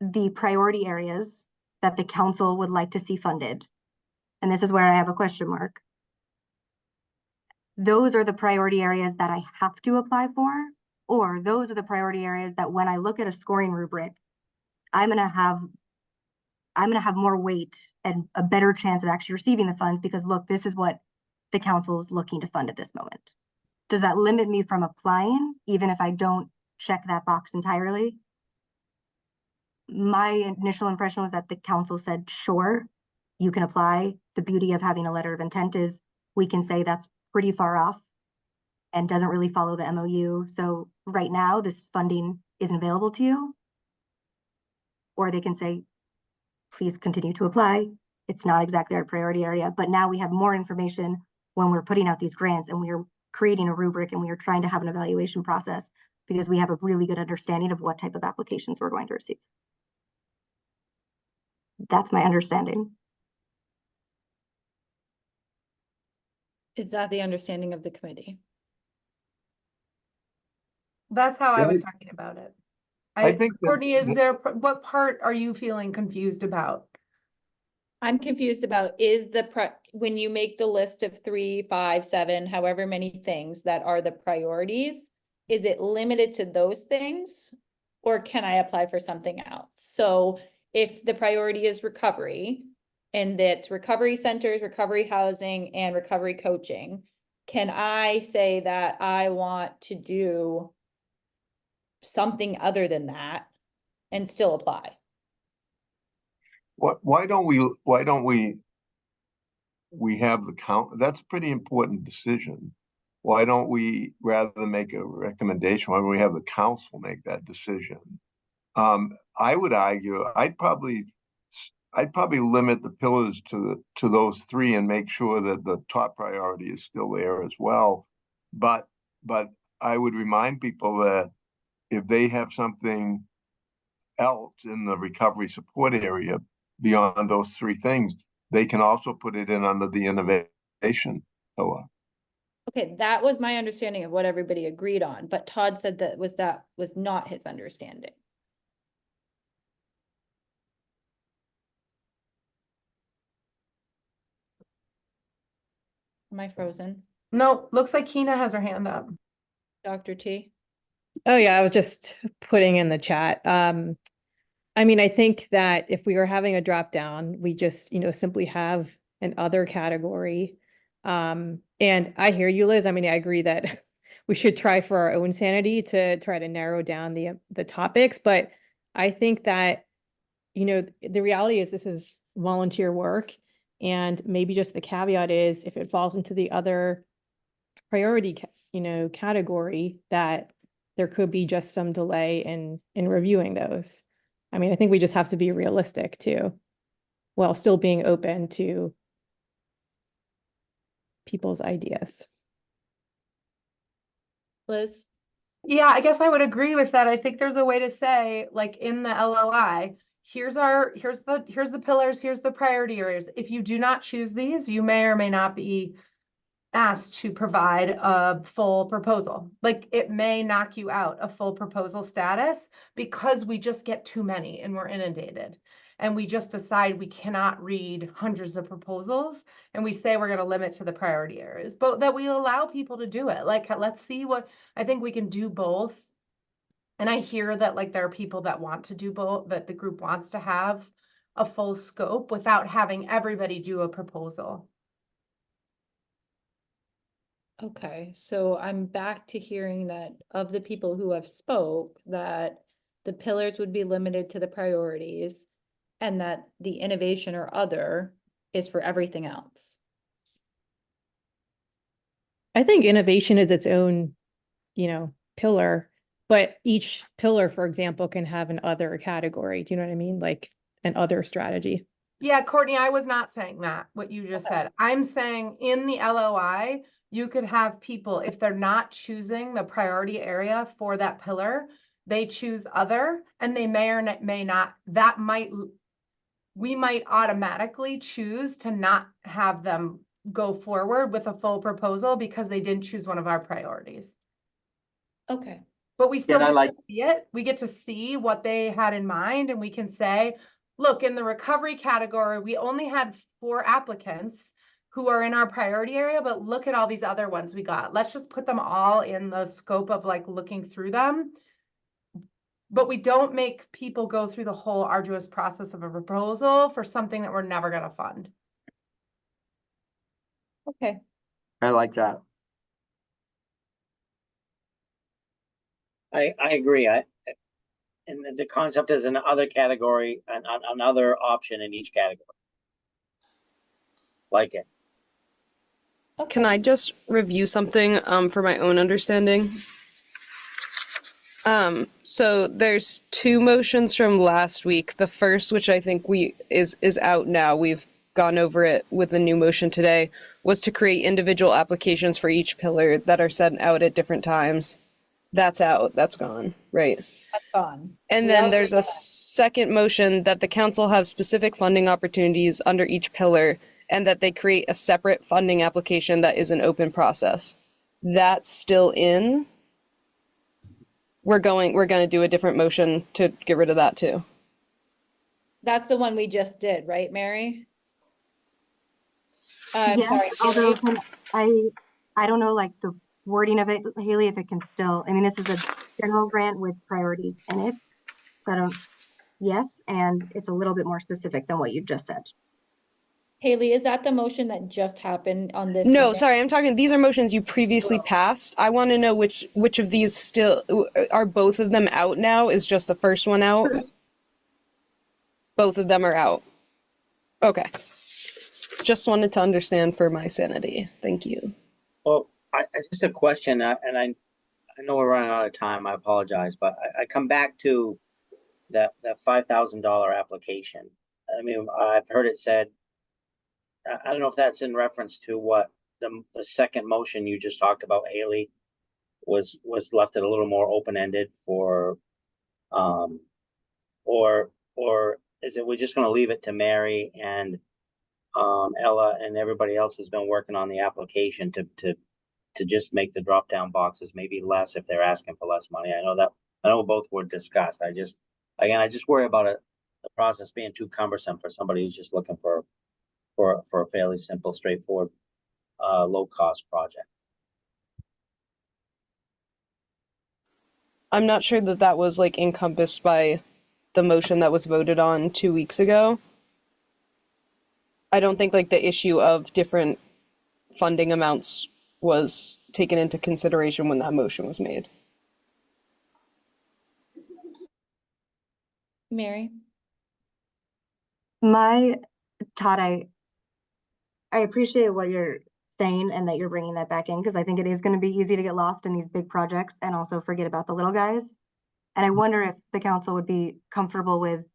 the priority areas that the council would like to see funded. And this is where I have a question mark. Those are the priority areas that I have to apply for, or those are the priority areas that when I look at a scoring rubric, I'm gonna have more weight and a better chance of actually receiving the funds because look, this is what the council is looking to fund at this moment. Does that limit me from applying, even if I don't check that box entirely? My initial impression was that the council said, sure, you can apply. The beauty of having a letter of intent is we can say that's pretty far off and doesn't really follow the MOU. So right now, this funding isn't available to you. Or they can say, please continue to apply. It's not exactly our priority area, but now we have more information when we're putting out these grants and we are creating a rubric and we are trying to have an evaluation process because we have a really good understanding of what type of applications we're going to receive. That's my understanding. Is that the understanding of the committee? That's how I Yeah, was talking about it. I think that- Courtney, what part are you feeling confused about? I'm confused about when you make the list of 3, 5, 7, however many things that are the priorities, is it limited to those things? Or can I apply for something else? So if the priority is recovery, and that's recovery centers, recovery housing, and recovery coaching, can I say that I want to do something other than that and still apply? why don't we have the count? That's a pretty important decision. Why don't we, rather than make a recommendation, why don't we have the council make that decision? I would argue, I'd probably limit the pillars to those 3 and make sure that the top priority is still there as well. But I would remind people that if they have something else in the recovery support area beyond those 3 things, they can also put it in under the innovation pillar. Okay, that was my understanding of what everybody agreed on, but Todd said that was not his understanding. Am I frozen? No, looks like Kina has her hand up. Dr. T? Oh yeah, I was just putting in the chat. I mean, I think that if we were having a drop down, we just, simply have an other category. And I hear you, Liz. I mean, I agree that we should try for our own sanity to try to narrow down the topics, but I think that, the reality is this is volunteer work, and maybe just the caveat is if it falls into the other priority, category, that there could be just some delay in reviewing those. I mean, I think we just have to be realistic too, while still being open to people's ideas. Liz? Yeah, I guess I would agree with that. I think there's a way to say, like in the LOI, here's the pillars, here's the priority areas. If you do not choose these, you may or may not be asked to provide a full proposal. Like it may knock you out a full proposal status because we just get too many and we're inundated. And we just decide we cannot read hundreds of proposals, and we say we're going to limit to the priority areas, but that we allow people to do it. Like, let's see what, I think we can do both. And I hear that like there are people that want to do both, that the group wants to have a full scope without having everybody do a proposal. Okay, so I'm back to hearing that of the people who have spoke, that the pillars would be limited to the priorities and that the innovation or other is for everything else. I think innovation is its own, pillar, but each pillar, for example, can have an other category. Do you know what I mean? Like an other strategy. Yeah, Courtney, I was not saying that, what you just said. I'm saying in the LOI, you could have people, if they're not choosing the priority area for that pillar, they choose other, and they may or may not, we might automatically choose to not have them go forward with a full proposal because they didn't choose one of our priorities. Okay. But we still And I get like- to see it. We get to see what they had in mind, and we can say, look, in the recovery category, we only had 4 applicants who are in our priority area, but look at all these other ones we got. Let's just put them all in the scope of like looking through them. But we don't make people go through the whole arduous process of a proposal for something that we're never going to fund. Okay. I like that. I agree. And the concept is another category, another option in each category. Like it. Can I just review something for my own understanding? So there's 2 motions from last week. The first, which I think is out now, we've gone over it with a new motion today, was to create individual applications for each pillar that are sent out at different times. That's out. That's gone, right? That's gone. And We then all there's agree a on that. second motion that the council have specific funding opportunities under each pillar and that they create a separate funding application that is an open process. That's still in. We're going to do a different motion to get rid of that too. That's the one we just did, right, Mary? Yes, Sorry, although Haley. I don't know, like the wording of it, Haley, if it can still, I mean, this is a general grant with priorities in it. So I don't, yes, and it's a little bit more specific than what you just said. Haley, is that the motion that just happened on this? No, meeting? sorry, I'm talking, these are motions you previously passed. I want to know which of these still, are both of them out now? Is just the first one out? Both of them are out. Okay. Just wanted to understand for my sanity. Thank you. Well, I just a question, and I know we're running out of time. I apologize, but I come back to that $5,000 application. I mean, I've heard it said. I don't know if that's in reference to what the second motion you just talked about, Haley, was left it a little more open ended for, or is it we're just going to leave it to Mary and Ella and everybody else who's been working on the application to just make the drop down boxes maybe less if they're asking for less money. I know both were discussed. I just worry about the process being too cumbersome for somebody who's just looking for a fairly simple, straightforward low-cost project. I'm not sure that that was like encompassed by the motion that was voted on 2 weeks ago. I don't think like the issue of different funding amounts was taken into consideration when that motion was made. Mary? Todd, I appreciate what you're saying and that you're bringing that back in, because I think it is going to be easy to get lost in these big projects and also forget about the little guys. And I wonder if the council would be comfortable with,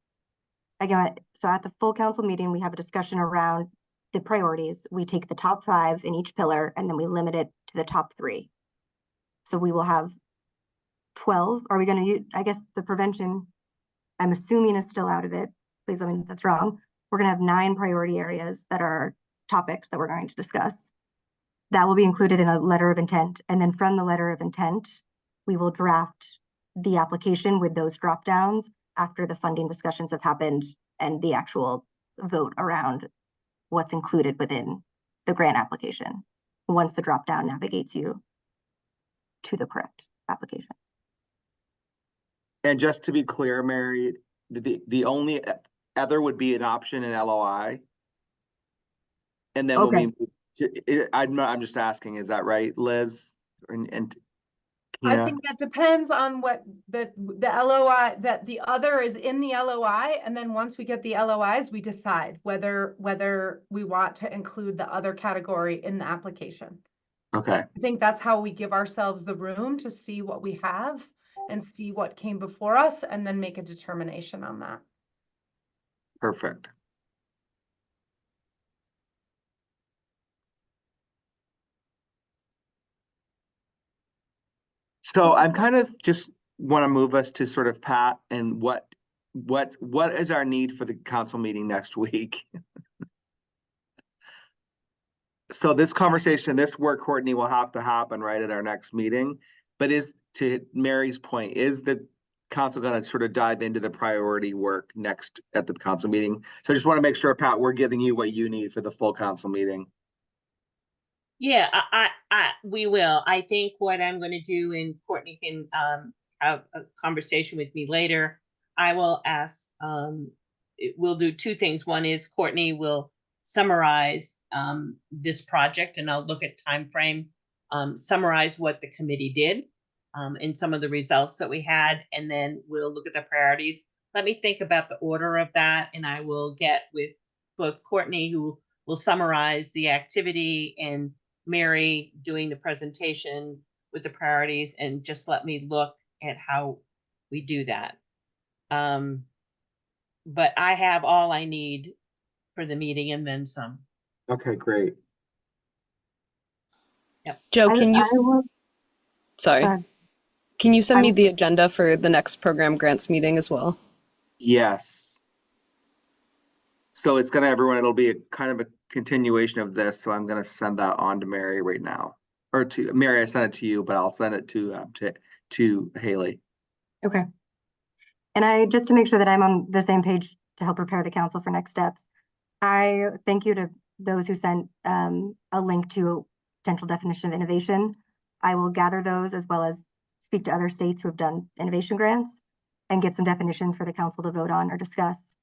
again, so at the full council meeting, we have a discussion around the priorities. We take the top 5 in each pillar and then we limit it to the top 3. So we will have 12. Are we going to use, I guess the prevention, I'm assuming is still out of it. Please let me know if that's wrong. We're going to have 9 priority areas that are topics that we're going to discuss. That will be included in a letter of intent. And then from the letter of intent, we will draft the application with those drop downs after the funding discussions have happened and the actual vote around what's included within the grant application, once the drop down navigates you to the correct application. And just to be clear, Mary, the only other would be an option in LOI. And then Okay. I'm just asking, is that right, Liz? And I Tina? think that depends on what the LOI, that the other is in the LOI, and then once we get the LOIs, we decide whether we want to include the other category in the application. Okay, I think that's how we give ourselves the room to see what we have and see what came before us and then make a determination on that. perfect. So I'm kind of just want to move us to sort of Pat and what is our need for the council meeting next week? So this conversation, this work, Courtney, will have to happen right at our next meeting. But to Mary's point, is the council going to sort of dive into the priority work next at the council meeting? So I just want to make sure, Pat, we're giving you what you need for the full council meeting. Yeah, we will. I think what I'm going to do, and Courtney can have a conversation with me later. I will ask. We'll do 2 things. One is Courtney will summarize this project, and I'll look at time frame, summarize what the committee did, and some of the results that we had, and then we'll look at the priorities. Let me think about the order of that, and I will get with both Courtney, who will summarize the activity, and Mary doing the presentation with the priorities, and just let me look at how we do that. But I have all I need for the meeting and then some. Okay, great. Joe, I will, sorry. sorry. Can you send me I'm- the agenda for the next program grants meeting as well? Yes. So it's gonna, everyone, it'll be a kind of a continuation of this, so I'm gonna send that on to Mary right now. Or to Mary, I sent it to you, but I'll send it to Haley. Okay. And just to make sure that I'm on the same page to help prepare the council for next steps, I thank you to those who sent a link to potential definition of innovation. I will gather those as well as speak to other states who have done innovation grants and get some definitions for the council to vote on or discuss.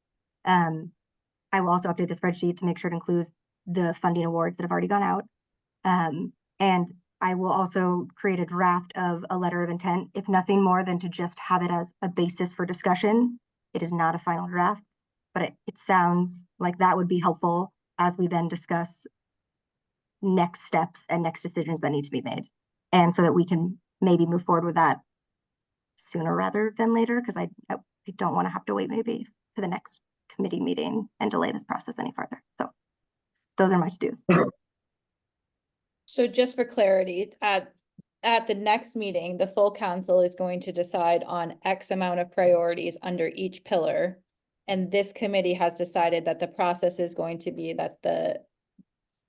I will also update the spreadsheet to make sure it includes the funding awards that have already gone out. And I will also create a draft of a letter of intent, if nothing more than to just have it as a basis for discussion. It is not a final draft, but it sounds like that would be helpful as we then discuss next steps and next decisions that need to be made. And so that we can maybe move forward with that sooner rather than later, because I don't want to have to wait maybe for the next committee meeting and delay this process any further. So those are my to-dos. So just for clarity, at the next meeting, the full council is going to decide on X amount of priorities under each pillar. And this committee has decided that the process is going to be that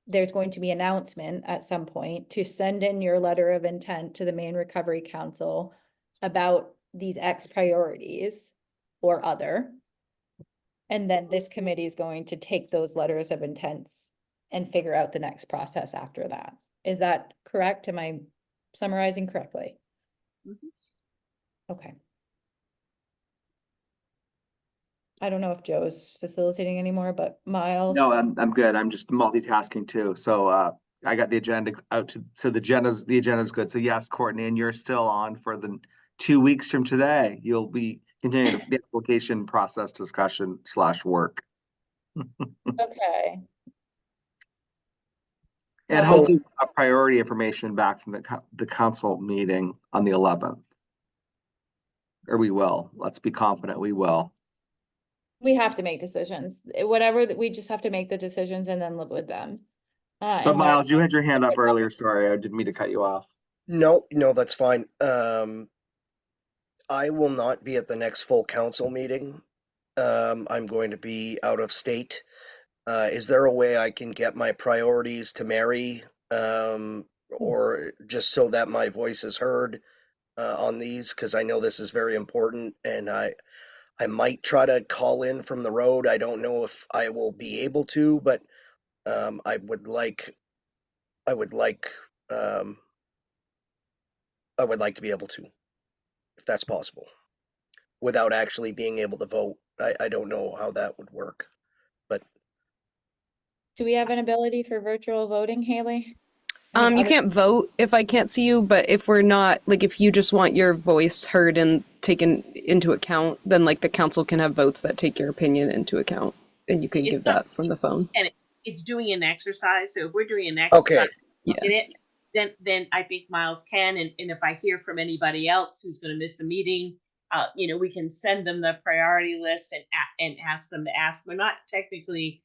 there's going to be announcement at some point to send in your letter of intent to the Maine Recovery Council about these X priorities or other. And then this committee is going to take those letters of intents and figure out the next process after that. Is that correct? Am I summarizing correctly? Mhm. Okay. I don't know if Joe's facilitating anymore, but Miles? No, I'm good. I'm just multitasking too. So I got the agenda out to, so the agenda's good. So yes, Courtney, and you're still on for the 2 weeks from today. You'll be continuing the application process discussion / work. Okay. And Wow. hopefully a priority information back from the council meeting on the 11th. Or we will. Let's be confident we will. We have to make decisions. Whatever, we just have to make the decisions and then live with them. But And Miles, you had your hand up earlier. Sorry, I didn't mean to cut you off. No, that's fine. I will not be at the next full council meeting. I'm going to be out of state. Is there a way I can get my priorities to Mary, or just so that my voice is heard on these? Because I know this is very important, and I might try to call in from the road. I don't know if I will be able to, but I would like um, to be able to, if that's possible, without actually being able to vote. I don't know how that would work, but do we have an ability for virtual voting, Haley? I mean, You other- can't vote if I can't see you, but if we're not, like, if you just want your voice heard and taken into account, then like the council can have votes that take your opinion into account, and you can It's give not- that from the phone. And it's doing an exercise. So if we're doing an okay. exercise, Yeah. in it, then I think Miles can. And if I hear from anybody else who's going to miss the meeting, we can send them the priority list and ask them to ask. We're not technically,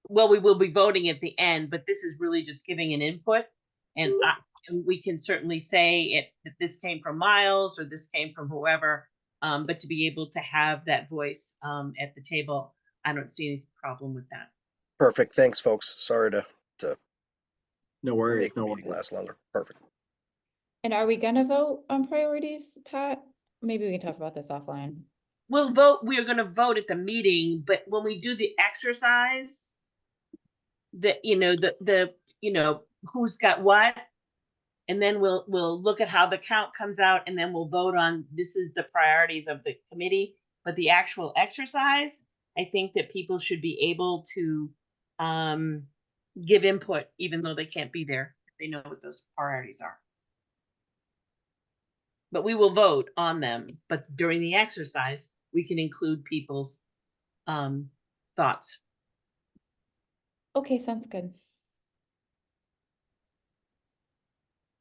well, we will be voting at the end, but this is really just giving an input. And we can certainly say that this came from Miles or this came from whoever. But to be able to have that voice at the table, I don't see any problem with that. Perfect. Thanks, folks. Sorry to No worries. make the No meeting worries. last longer. Perfect. And are we gonna vote on priorities, Pat? Maybe we can talk about this offline. We'll vote. We are going to vote at the meeting, but when we do the exercise, who's got what, and then we'll look at how the count comes out, and then we'll vote on this is the priorities of the committee. But the actual exercise, I think that people should be able to give input, even though they can't be there. If they know what those priorities are. But we will vote on them. But during the exercise, we can include people's thoughts. Okay, sounds good.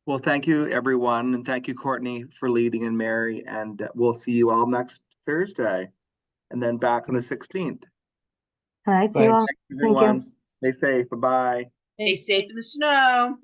Well, thank you, everyone. And thank you, Courtney, for leading, and Mary. And we'll see you all next Thursday. And then back on the 16th. All right, see you all. Thanks. Thank you. Everyone, stay safe. Bye-bye. Stay Thanks. safe in the snow.